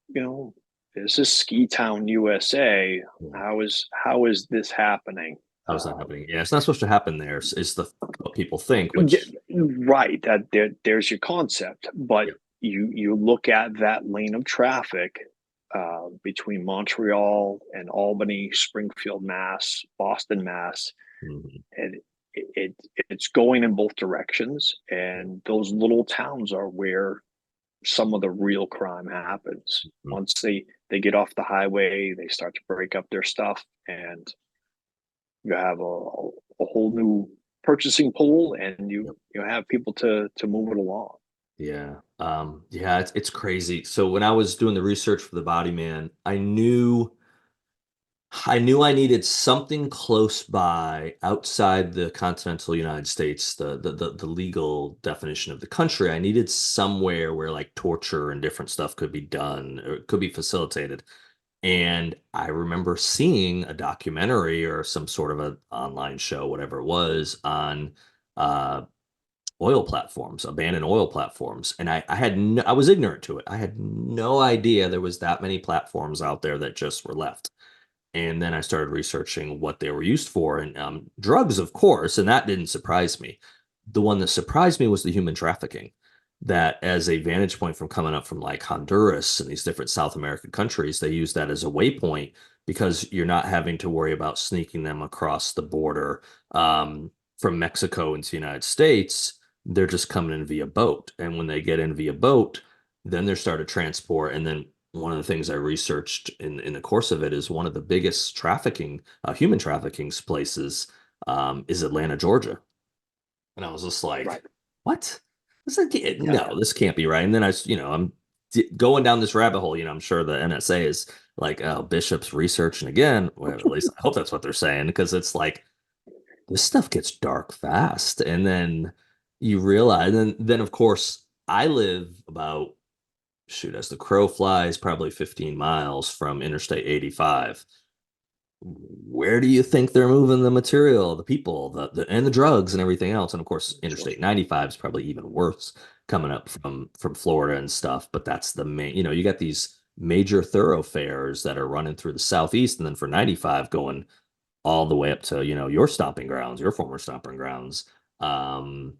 this is ski town USA. Yeah. How is this happening? How's that happening? Yeah, it's not supposed to happen there. Is the what people think, Yeah, which right. There's your concept, but yeah. you look at that lane of traffic between Montreal and Albany, Springfield, Mass, Boston, Mass, Mhm. and it's going in both directions. Yeah. And those little towns are where some of the real crime happens. Mhm. Once they get off the highway, they start to break up their stuff, and you have a whole new purchasing pool, and you Yep. you have people to move it along. Yeah. Yeah, it's crazy. So when I was doing the research for the Body Man, I knew I needed something close by outside the continental United States, the legal definition of the country. I needed somewhere where like torture and different stuff could be done or could be facilitated. And I remember seeing a documentary or some sort of an online show, whatever it was, on uh, oil platforms, abandoned oil platforms. And I was ignorant to it. I had no idea there was that many platforms out there that just were left. And then I started researching what they were used for, and drugs, of course, and that didn't surprise me. The one that surprised me was the human trafficking. That as a vantage point from coming up from like Honduras and these different South American countries, they use that as a waypoint because you're not having to worry about sneaking them across the border from Mexico into the United States. They're just coming in via boat. And when they get in via boat, then they're started transport. And then one of the things I researched in the course of it is one of the biggest trafficking, human trafficking places is Atlanta, Georgia. And I was just Right. like, what? Yeah. No, this can't be right. And then I'm going down this rabbit hole. I'm sure the NSA is like, oh, Bishop's researching again. Well, at least I hope that's what they're saying because it's like this stuff gets dark fast. And then you realize, and then of course, I live about shoot, as the crow flies, probably 15 miles from Interstate 85. Where do you think they're moving the material, the people, and the drugs and everything else? And of course, Sure. Interstate 95 is probably even worse coming up from Florida and stuff. But that's the main, you got these major thoroughfares that are running through the southeast, and then for 95 going all the way up to your stomping grounds, your former stomping grounds. Um,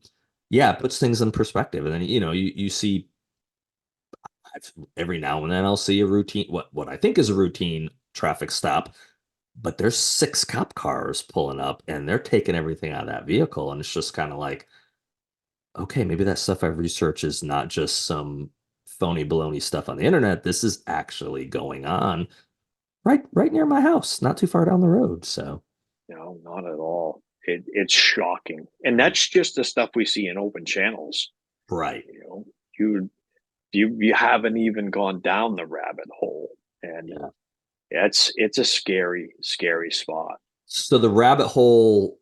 yeah, it puts things in perspective, and then you see every now and then I'll see a routine, what I think is a routine traffic stop, but there's six cop cars pulling up and they're taking everything out of that vehicle. And it's just kind of like, okay, maybe that stuff I research is not just some phony baloney stuff on the internet. This is actually going on right near my house, not too far down the road. So No, not at all. It's shocking, and mm, that's just the stuff we see in open channels. right. You know, you you haven't even gone down the rabbit hole, and Yeah. it's a scary spot. So the rabbit hole,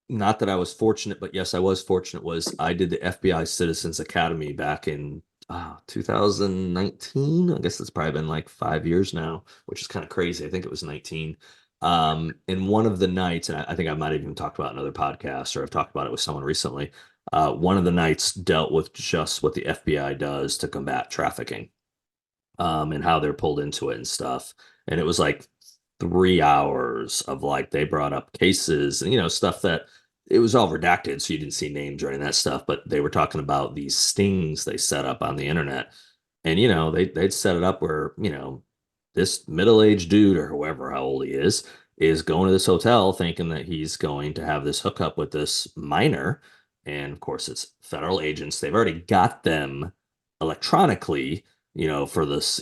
not that I was fortunate, but yes, I was fortunate, was I did the FBI Citizens Academy back in 2019. I guess it's probably been like 5 years now, which is kind of crazy. I think it was 19. And one of the nights, and I think I might have even talked about it in other podcasts, or I've talked about it with someone recently. One of the nights dealt with just what the FBI does to combat trafficking, and how they're pulled into it and stuff. And it was like 3 hours of like they brought up cases and stuff that it was all redacted, so you didn't see names or any of that stuff. But they were talking about these stings they set up on the internet, and they'd set it up where this middle-aged dude or whoever how old he is going to this hotel thinking that he's going to have this hookup with this minor, and of course it's federal agents. They've already got them electronically for this,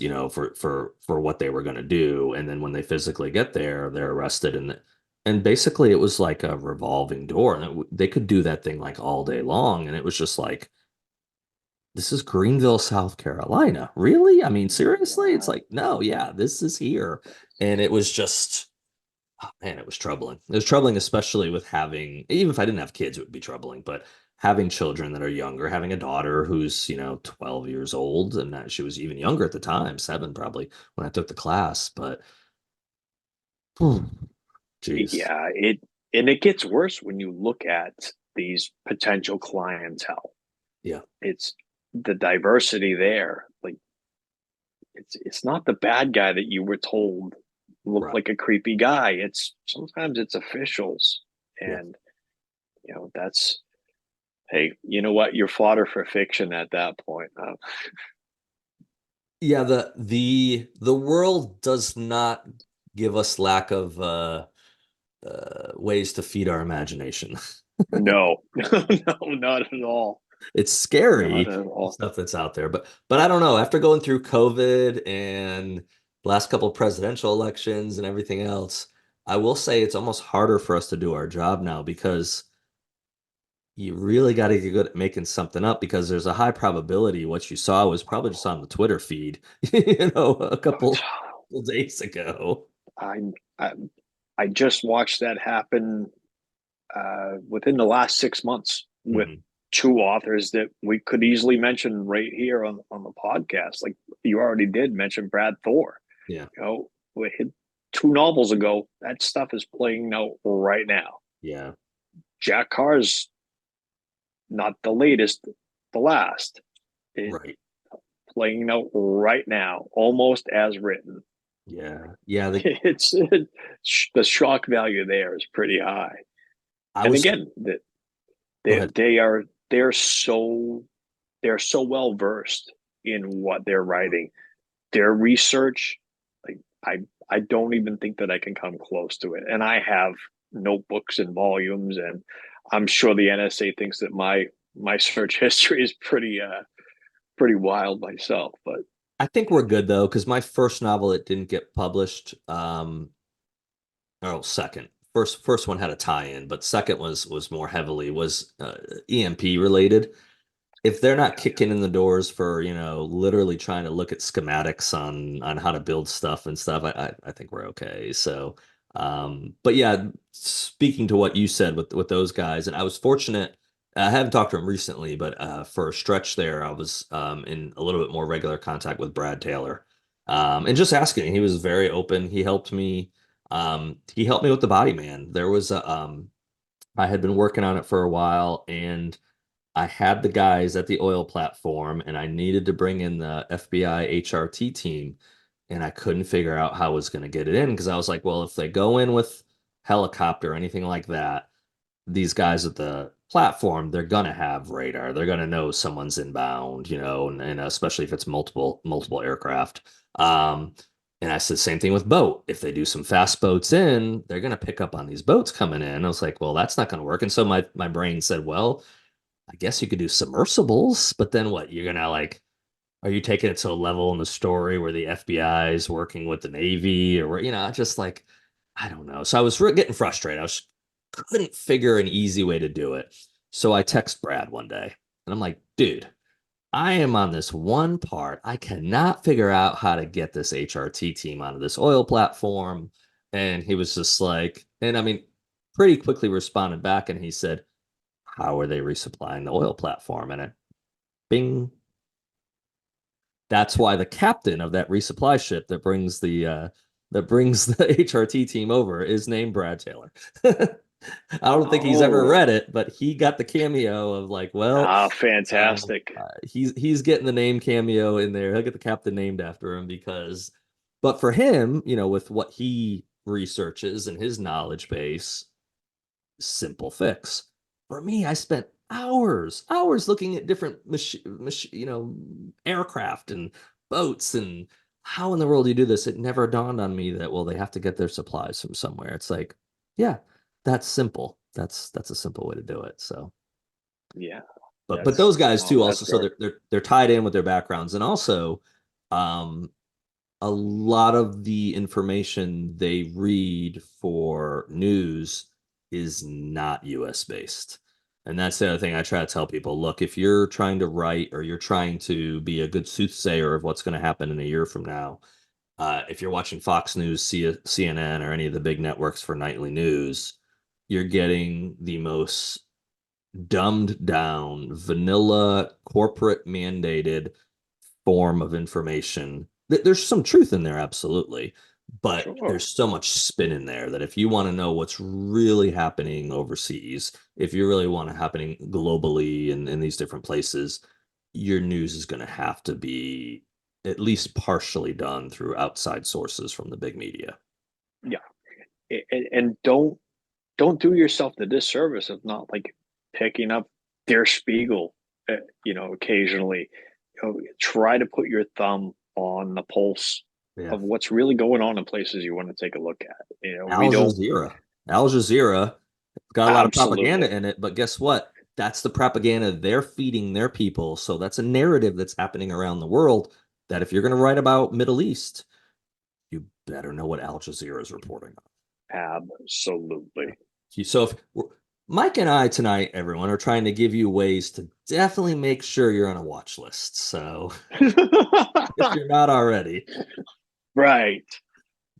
for what they were going to do. And then when they physically get there, they're arrested. And basically it was like a revolving door. And they could do that thing like all day long. And it was just like, this is Greenville, South Carolina. Really? I mean, seriously? It's Wow. like, no, yeah, this is here. And it was just, Oh, man, it was troubling. It was troubling, especially with having, even if I didn't have kids, it would be troubling, but having children that are younger, having a daughter who's, 12 years old, and that she was even younger at the time, 7 probably when I took the class. But, whew, geez. Yeah, it gets worse when you look at these potential clientele. Yeah, It's the diversity there. Like it's not the bad guy that you were told looked right. like a creepy guy. It's sometimes it's officials, Yeah. and that's hey, you know what? You're fodder for fiction at that point. Yeah, the world does not give us lack of ways to feed our imagination. No, no, not at all. It's Not scary, at the all. stuff that's out there. But I don't know. After going through COVID and last couple of presidential elections and everything else, I will say it's almost harder for us to do our job now because you really got to get good at making something up because there's a high probability what you saw was probably just on the Twitter feed, a couple days ago. I, I I just watched that happen within the last 6 months with Mhm. two authors that we could easily mention right here on the podcast. Like you already did mention Brad Thor. Yeah. We hit 2 novels ago. That stuff is playing out right now. Yeah. Jack Carr's not the latest, the last. It Right. playing out right now, almost as written. Yeah. Yeah. The shock value there is pretty high. I And was, again, that go they ahead. they are they're so well versed in what they're writing. Their research, like I don't even think that I can come close to it. And I have notebooks and volumes, and I'm sure the NSA thinks that my search history is pretty wild myself. But I think we're good though, because my first novel it didn't get published. Oh, second. First one had a tie-in, but second was more heavily was EMP related. If they're not yeah, kicking in the doors for, literally trying to look at schematics on how to build stuff and stuff, I think we're okay. So, but yeah, speaking to what you said with those guys, and I was fortunate. I haven't talked to him recently, but for a stretch there, I was in a little bit more regular contact with Brad Taylor, and just asking. He was very open. He helped me. He helped me with the Body Man. There was a I had been working on it for a while, and I had the guys at the oil platform and I needed to bring in the FBI HRT team and I couldn't figure out how I was going to get it in because I was like, well, if they go in with helicopter or anything like that, these guys at the platform, they're going to have radar. They're going to know someone's inbound, and especially if it's multiple aircraft. Um, and I said, same thing with boat. If they do some fast boats in, they're going to pick up on these boats coming in. I was like, well, that's not going to work. And so my brain said, well, I guess you could do submersibles, but then what? You're gonna are you taking it to a level in the story where the FBI is working with the Navy or just like, I don't know. So I was getting frustrated. Couldn't figure an easy way to do it. So I text Brad one day and I'm like, dude, I am on this one part. I cannot figure out how to get this HRT team onto this oil platform. And he was just like, and I mean, pretty quickly responded back and he said, how are they resupplying the oil platform? And it, bing. That's why the captain of that resupply ship that brings the HRT team over is named Brad Taylor. I don't think he's ever oh, read it, but he got the cameo of like, well, fantastic. he's getting the name cameo in there. He'll get the captain named after him because, but for him, with what he researches and his knowledge base, simple fix. For me, I spent hours looking at different aircraft and boats and how in the world do you do this? It never dawned on me that well, they have to get their supplies from somewhere. It's like, yeah, that's simple. That's a simple way to do it. So, Yeah, but that's those guys no, too that's also so very they're tied in with their backgrounds and also um a lot of the information they read for news is not US based. And that's the other thing I try to tell people. Look, if you're trying to write or you're trying to be a good soothsayer of what's going to happen in a year from now, If you're watching Fox News, CNN, or any of the big networks for nightly news, you're getting the most dumbed down, vanilla, corporate mandated form of information. There's some truth in there, absolutely, but Sure. there's so much spin in there that if you want to know what's really happening overseas, if you really want to happening globally in these different places, your news is going to have to be at least partially done through outside sources from the big media. Yeah. And don't do yourself the disservice of not like picking up Der Spiegel, occasionally. Try to put your thumb on the pulse Yeah. of what's really going on in places you want to take a look at. We Al don't Jazeera. Al Jazeera got a lot of propaganda absolutely in it, but guess what? That's the propaganda they're feeding their people. So that's a narrative that's happening around the world that if you're going to write about Middle East, you better know what Al Jazeera is reporting absolutely. on. So if Mike and I tonight, everyone, are trying to give you ways to definitely make sure you're on a watch list. So if you're not already, Right.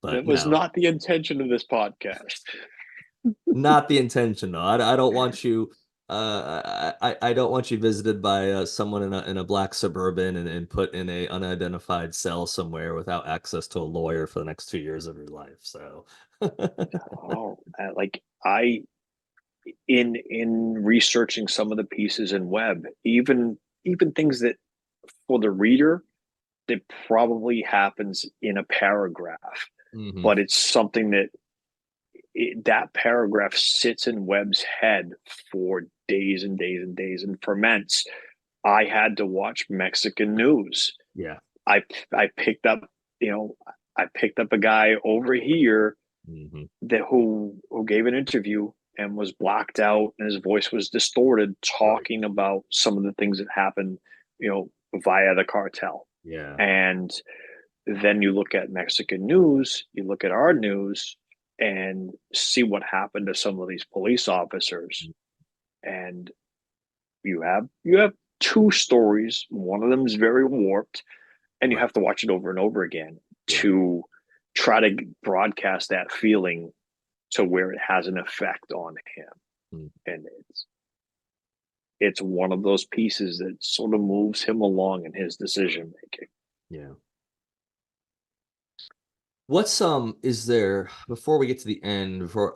but That was no, not the intention of this podcast. not the intention. No, I don't want you. I don't want you visited by someone in a black suburban and put in a unidentified cell somewhere without access to a lawyer for the next 2 years of your life. So, Oh, like in researching some of the pieces in web, even things that for the reader that probably happens in a paragraph, mhm, but it's something that that paragraph sits in Webb's head for days and days and days and ferments. I had to watch Mexican news. yeah, I I picked up, you know, I picked up a guy over here mhm, that who gave an interview and was blacked out and his voice was distorted right, talking about some of the things that happened, via the cartel. yeah, And then you look at Mexican news, you look at our news and see what happened to some of these police officers. And you have two stories. One of them is very warped, and you right, have to watch it over and over again yeah, to try to broadcast that feeling to where it has an effect on him. mm, And it's one of those pieces that sort of moves him along in his decision making. yeah. What's is there before we get to the end, before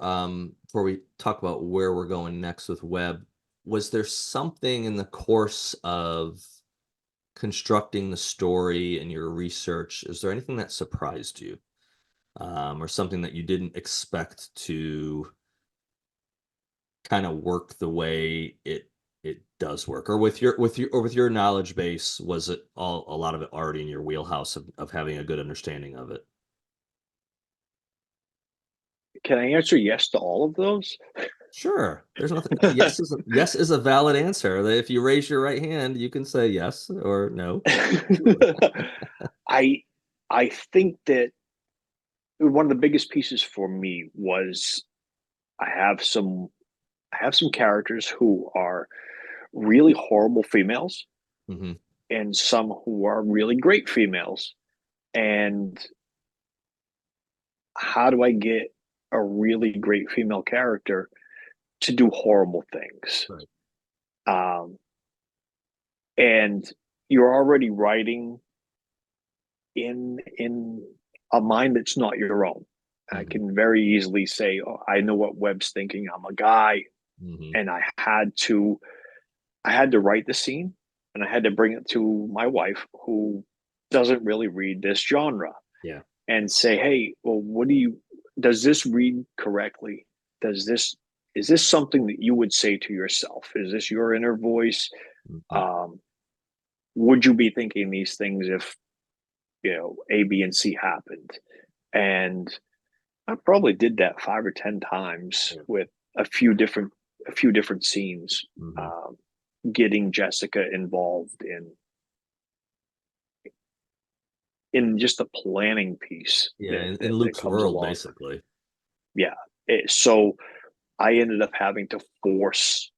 we talk about where we're going next with web, was there something in the course of constructing the story and your research, is there anything that surprised you, or something that you didn't expect to kind of work the way it does work, or with your knowledge base, was it all a lot of it already in your wheelhouse of having a good understanding of it? Can I answer yes to all of those? Sure. There's nothing. Yes is a valid answer. If you raise your right hand, you can say yes or no. Sure. I I think that one of the biggest pieces for me was I have some I have some characters who are really horrible females Hmm. and some who are really great females. And how do I get a really great female character to do horrible things? Right. Um, and you're already writing in a mind that's not your own. I Hmm. can very easily say, "Oh, I know what Webb's thinking. I'm a guy," Hmm. and I had to write the scene, and I had to bring it to my wife, who doesn't really read this genre, Yeah. and say, "Hey, well, what do you? Does this read correctly? Does this is this something that you would say to yourself? Is this your inner voice? Hmm. Um, would you be thinking these things if A, B, and C happened?" And I probably did that 5 or 10 times Yeah. with a few different a few different scenes, Hmm. um, getting Jessica involved in just the planning piece Yeah. that In that, that Luke's comes world, along. basically. Yeah, so I ended up having to force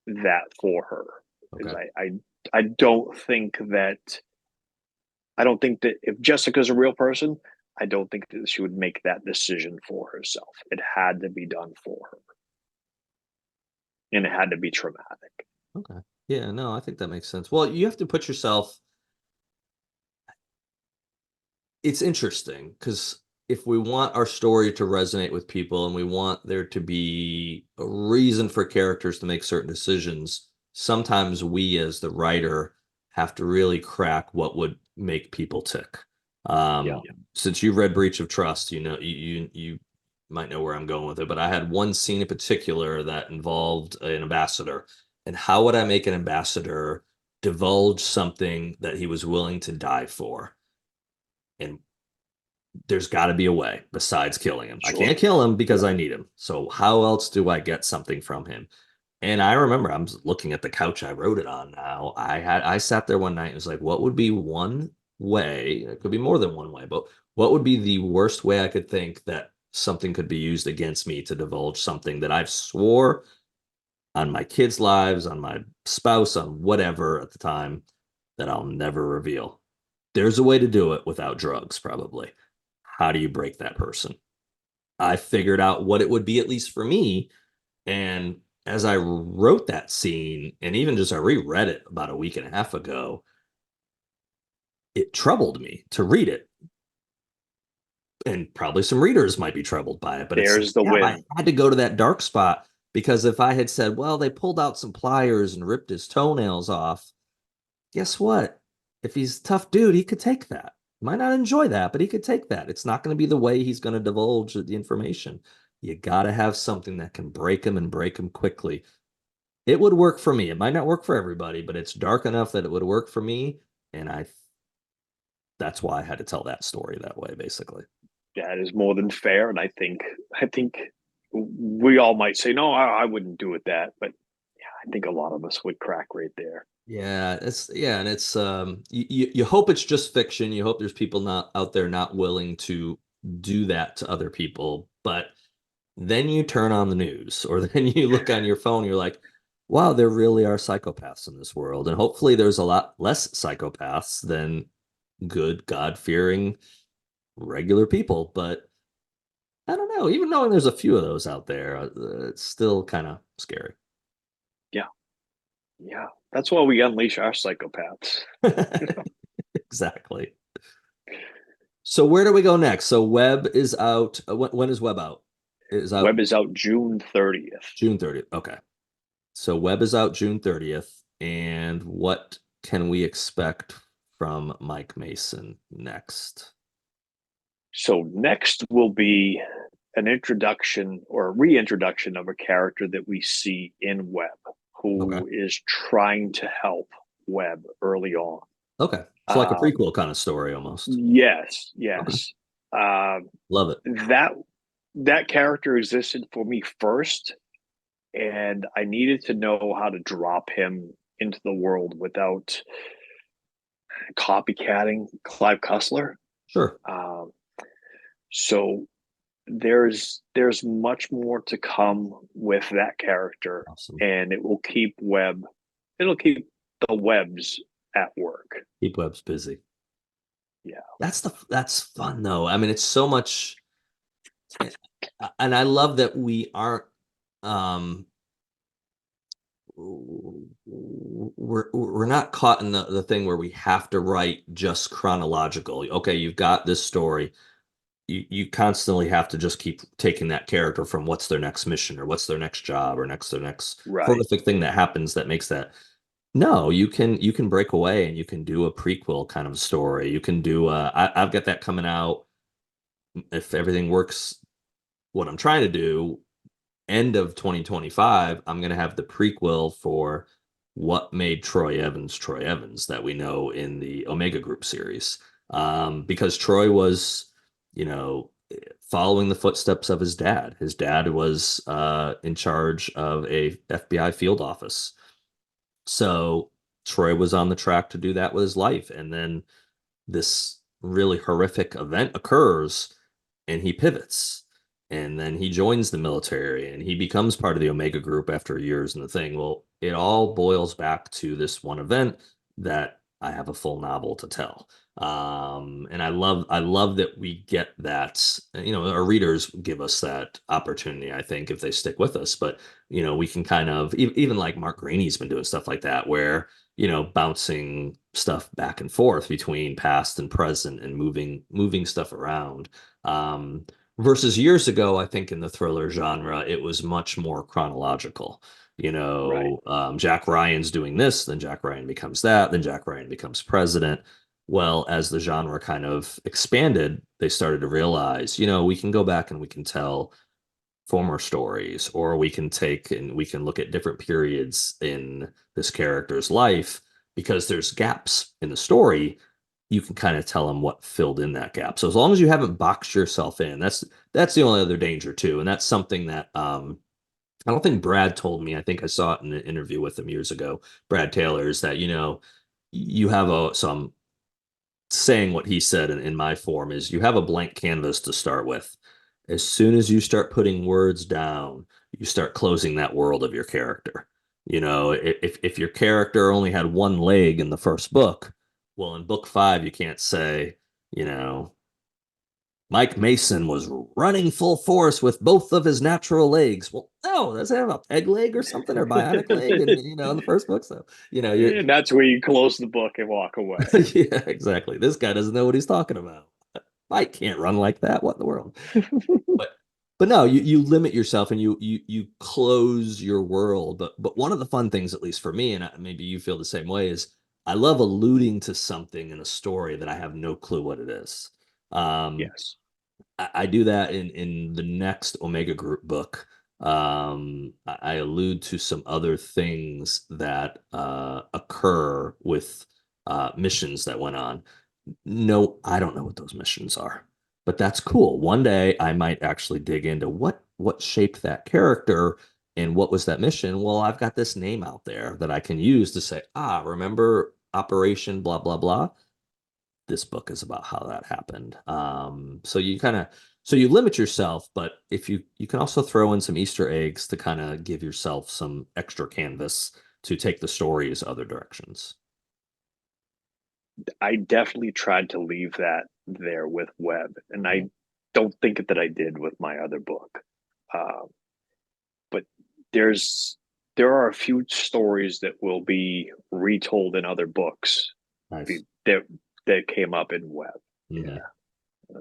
that for her because Okay. I don't think that I don't think that if Jessica's a real person, I don't think that she would make that decision for herself. It had to be done for her, and it had to be traumatic. Okay. Yeah, no, I think that makes sense. Well, you have to put yourself, it's interesting because if we want our story to resonate with people and we want there to be a reason for characters to make certain decisions, sometimes we as the writer have to really crack what would make people tick. Yeah, Since you've read Breach of Trust, you know you might know where I'm going with it, but I had one scene in particular that involved an ambassador. And how would I make an ambassador divulge something that he was willing to die for? And there's got to be a way besides killing him. I sure. can't kill him Yeah, because I need him. So how else do I get something from him? And I remember I'm looking at the couch I wrote it on now. I sat there one night and was like, what would be one way? It could be more than one way, but what would be the worst way I could think that something could be used against me to divulge something that I've swore on my kids' lives, on my spouse, on whatever at the time that I'll never reveal. There's a way to do it without drugs, probably. How do you break that person? I figured out what it would be, at least for me. And as I wrote that scene, and even just I reread it about a week and a half ago, it troubled me to read it. And probably some readers might be troubled by it, but it's like, there's the yeah, I win. had to go to that dark spot because if I had said, well, they pulled out some pliers and ripped his toenails off, guess what? If he's a tough dude, he could take that. Might not enjoy that, but he could take that. It's not going to be the way he's going to divulge the information. You got to have something that can break him and break him quickly. It would work for me. It might not work for everybody, but it's dark enough that it would work for me. And that's why I had to tell that story that way, basically. That is more than fair, and I think we all might say no, I wouldn't do it that, but yeah, I think a lot of us would crack right there. And it's you hope it's just fiction. You hope there's people not out there not willing to do that to other people, but then you turn on the news or then you look on your phone, you're like, wow, there really are psychopaths in this world. And hopefully there's a lot less psychopaths than good, God-fearing, regular people. But I don't know, even knowing there's a few of those out there, it's still kind of scary. Yeah, yeah. That's why we unleash our psychopaths. Exactly. So where do we go next? So Web is out. When is Web out? It is out Web is out June 30th. June 30th. Okay. So Web is out June 30th. And what can we expect from Mike Mason next? So next will be an introduction or a reintroduction of a character that we see in Web Okay. who is trying to help Web early on. Okay. So like a Um, prequel kind of story almost. yes, Okay. yes. Uh, Love it. that that character existed for me first, and I needed to know how to drop him into the world without copycatting Clive Cussler. Sure. Um, so there's much more to come with that character, Awesome. and it'll keep the Webs at work. Keep Webb's busy. Yeah, That's fun though. I mean, it's so much, and I love that we aren't um we're not caught in the thing where we have to write just chronological. Okay, you've got this story. You constantly have to just keep taking that character from what's their next mission or what's their next job or their next right. horrific thing that happens that makes that. No, you can break away and you can do a prequel kind of story. You can do I've got that coming out if everything works what I'm trying to do end of 2025, I'm going to have the prequel for what made Troy Evans that we know in the Omega Group series. Because Troy was, you know, following the footsteps of his dad. His dad was in charge of a FBI field office. So Troy was on the track to do that with his life. And then this really horrific event occurs and he pivots and then he joins the military and he becomes part of the Omega Group after years in the thing. Well, it all boils back to this one event that I have a full novel to tell. And I love that we get that, our readers give us that opportunity, I think, if they stick with us. But, we can kind of, even like Mark Greaney's been doing stuff like that, where, bouncing stuff back and forth between past and present and moving stuff around. Um, versus years ago, I think in the thriller genre, it was much more chronological. Right. Jack Ryan's doing this, then Jack Ryan becomes that, then Jack Ryan becomes president. Well, as the genre kind of expanded, they started to realize, we can go back and we can tell former stories, or we can take and we can look at different periods in this character's life because there's gaps in the story. You can kind of tell them what filled in that gap. So as long as you haven't boxed yourself in, that's the only other danger too. And that's something that I don't think Brad told me. I think I saw it in an interview with him years ago. Brad Taylor is that, you have some saying what he said in my form is you have a blank canvas to start with. As soon as you start putting words down, you start closing that world of your character. If your character only had one leg in the first book, well, in book five, you can't say, you know, Mike Mason was running full force with both of his natural legs. Well, no, does it have a peg leg or something or bionic leg? And in the first book, so you're And that's where you close the book and walk away. yeah, exactly. This guy doesn't know what he's talking about. I can't run like that. What in the world? But but no, you limit yourself and you close your world. But one of the fun things, at least for me, and maybe you feel the same way, is I love alluding to something in a story that I have no clue what it is. Um, Yes. I do that in the next Omega Group book. I allude to some other things that occur with missions that went on. No, I don't know what those missions are, but that's cool. One day I might actually dig into what shaped that character and what was that mission. Well, I've got this name out there that I can use to say, remember Operation blah blah blah. This book is about how that happened. So you limit yourself, but if you can also throw in some Easter eggs to kind of give yourself some extra canvas to take the stories other directions. I definitely tried to leave that there with Webb, and Yeah, I don't think that I did with my other book. Uh, but there's there are a few stories that will be retold in other books nice. that came up in Webb. Hmm. Yeah,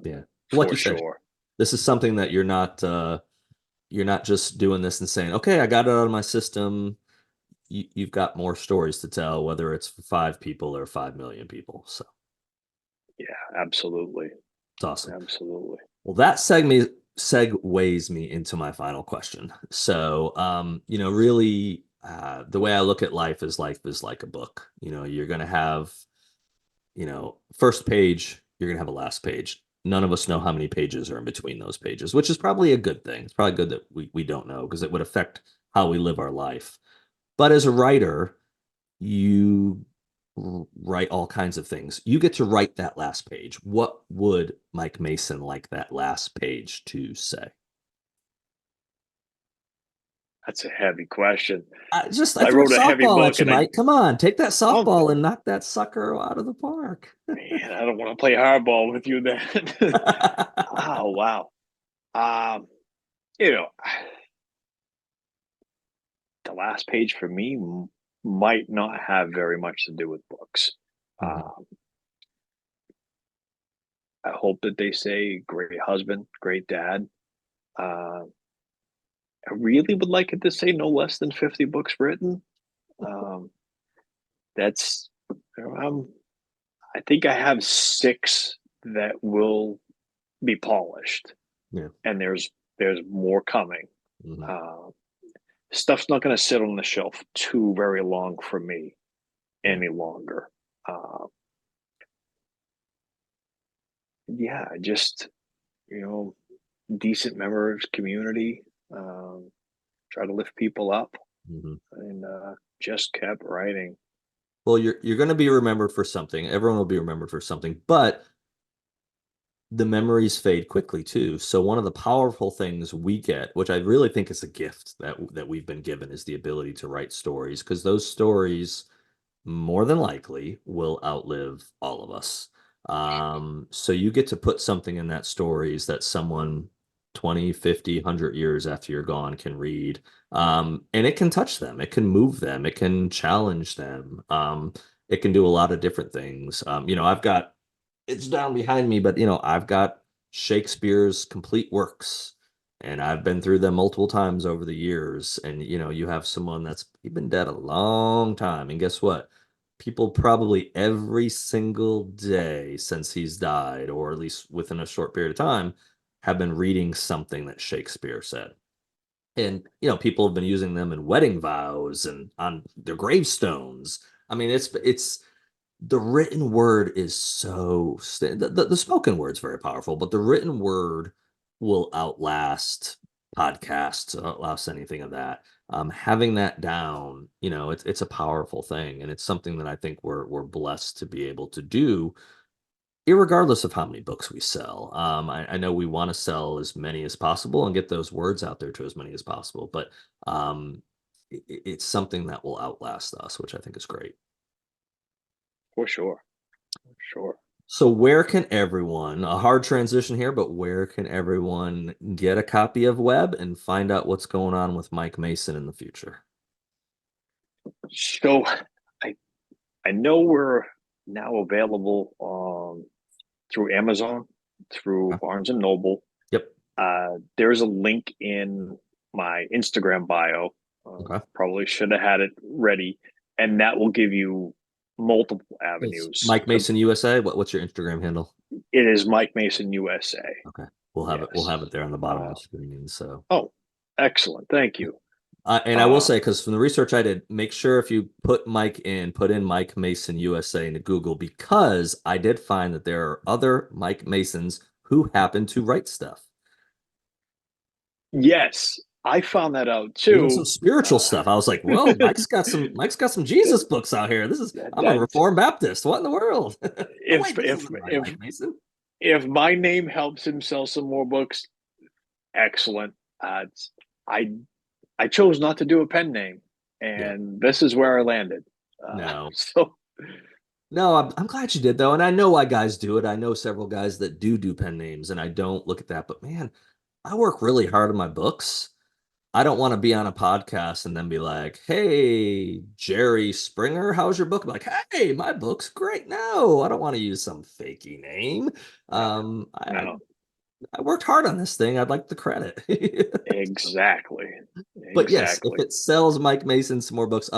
Yeah. Like for you said, sure. this is something that you're not just doing this and saying, okay, I got it out of my system. You've got more stories to tell, whether it's for 5 people or 5 million people. So Yeah, absolutely, it's awesome. absolutely. Well, that segues me into my final question. So, really, the way I look at life is like a book. You're going to have, first page, you're going to have a last page. None of us know how many pages are in between those pages, which is probably a good thing. It's probably good that we don't know because it would affect how we live our life. But as a writer, you write all kinds of things. You get to write that last page. What would Mike Mason like that last page to say? That's a heavy question. I I threw a wrote a heavy softball at book, you, and I Mike. Come on, take that oh softball and knock that sucker out of the park. man, I don't want to play hardball with you then. Oh wow. Um, you know, the last page for me might not have very much to do with books. Mhm. Um, I hope that they say great husband, great dad. Uh, I really would like it to say no less than 50 books written. Um, that's, um, I think I have six that will be polished, Yeah. and there's more coming. Mhm. Uh, Stuff's not going to sit on the shelf too very long for me Yeah. any longer. Uh, yeah, just you know, decent members community. Um, Try to lift people up, Mhm. and just kept writing. Well, you're going to be remembered for something. Everyone will be remembered for something, but the memories fade quickly too. So one of the powerful things we get, which I really think is a gift that we've been given, is the ability to write stories because those stories more than likely will outlive all of us. So you get to put something in that stories that someone 20, 50, 100 years after you're gone can read. And it can touch them, it can move them, it can challenge them. It can do a lot of different things. I've got it's down behind me, but I've got Shakespeare's complete works, and I've been through them multiple times over the years. And you have someone that's been dead a long time, and guess what? People probably every single day since he's died, or at least within a short period of time, have been reading something that Shakespeare said. And people have been using them in wedding vows and on their gravestones. I mean, it's the written word is the spoken word's very powerful, but the written word will outlast podcasts, outlast anything of that. Having that down, it's a powerful thing, and it's something that I think we're blessed to be able to do, irregardless of how many books we sell. I know we want to sell as many as possible and get those words out there to as many as possible, but it's something that will outlast us, which I think is great. For sure. For sure. So where can everyone, a hard transition here, but where can everyone get a copy of Web and find out what's going on with Mike Mason in the future? So I I know we're now available through Amazon, through Okay. Barnes and Noble. Yep. There's a link in my Instagram bio. Okay. Probably should have had it ready, and that will give you multiple It's avenues. Mike Mason USA. What's your Instagram handle? It is Mike Mason USA. Okay. We'll have it. We'll Yes. have it there on the bottom of Uh, the screen. So, oh, excellent. Thank you. and I will Uh, say, because from the research I did, make sure if you put in Mike Mason USA into Google, because I did find that there are other Mike Masons who happen to write stuff. yes, I found that out Even some too. spiritual Uh, stuff. I was like, "Whoa, Mike's got some Jesus books out here. I'm a that's Reformed Baptist. What in the world? Oh if wait, this if isn't my if Mike Mason." if my name helps him sell some more books, excellent. I I chose not to do a pen name, Yeah, and this is where I landed. no, So no. I'm glad you did though, and I know why guys do it. I know several guys that do pen names, and I don't look at that. But man, I work really hard on my books. I don't want to be on a podcast and then be like, "Hey, Jerry Springer, how's your book?" I'm like, "Hey, my book's great." No, I don't want to use some fakey name. no, Um, I, I no, I worked hard on this thing. I'd like the credit. exactly, But yes, if exactly. it sells Mike Mason some more books,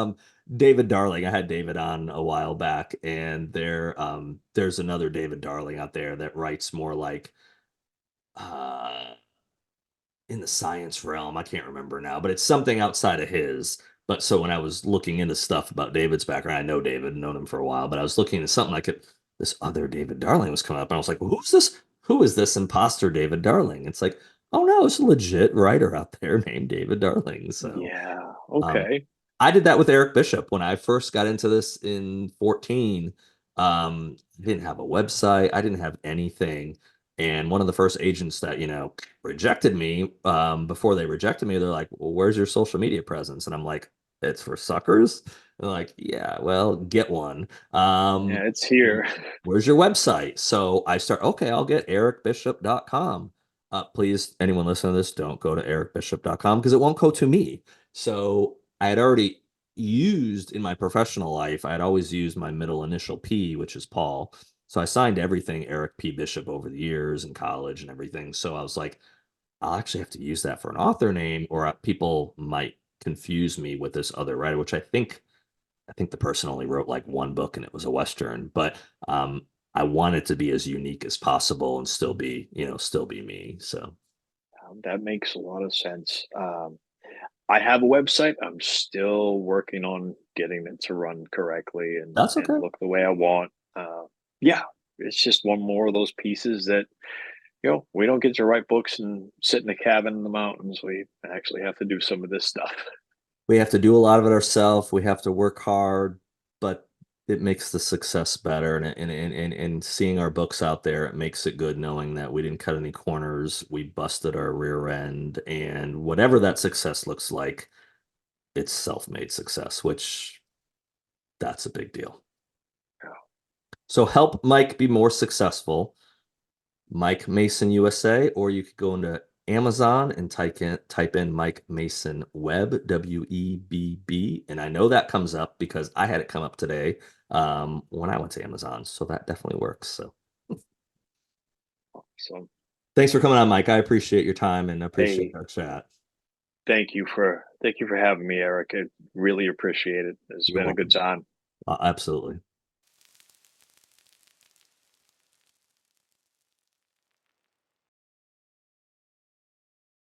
David Darling, I had David on a while back, and there's another David Darling out there that writes more like uh in the science realm. I can't remember now, but it's something outside of his. But so when I was looking into stuff about David's background, I know David, known him for a while, but I was looking at something like it. This other David Darling was coming up, and I was like, well, "Who's this? Who is this imposter David Darling?" It's like, "Oh no, it's a legit writer out there named David Darling." So Yeah. um, Okay. I did that with Eric Bishop when I first got into this in 14. I didn't have a website, I didn't have anything. And one of the first agents that, rejected me, before they rejected me, they're like, "Well, where's your social media presence?" And I'm like, "It's for suckers." They're like, "Yeah, well, get one." Yeah, it's here. Where's your website? So I start, okay, I'll get ericbishop.com. Please, anyone listening to this, don't go to ericbishop.com because it won't go to me. So I had already used in my professional life, I had always used my middle initial P, which is Paul. So I signed everything Eric P. Bishop over the years in college and everything. So I was like, I'll actually have to use that for an author name, or people might confuse me with this other writer, which I think the person only wrote like one book and it was a Western, but I wanted to be as unique as possible and still be me. So That makes a lot of sense. I have a website. I'm still working on getting it to run correctly that's and okay. look the way I want. Yeah, it's just one more of those pieces that we don't get to write books and sit in a cabin in the mountains. We actually have to do some of this stuff. We have to do a lot of it ourselves. We have to work hard, but it makes the success better. And seeing our books out there, it makes it good knowing that we didn't cut any corners. We busted our rear end. And whatever that success looks like, it's self-made success, which that's a big deal. So help Mike be more successful. Mike Mason USA, or you could go into Amazon and type in Mike Mason Web, WEBB. And I know that comes up because I had it come up today when I went to Amazon. So that definitely works. So So, thanks for coming on, Mike. I appreciate your time and appreciate hey, our chat. thank you for having me, Eric. I really appreciate it. It's You're been a good welcome. time. Absolutely.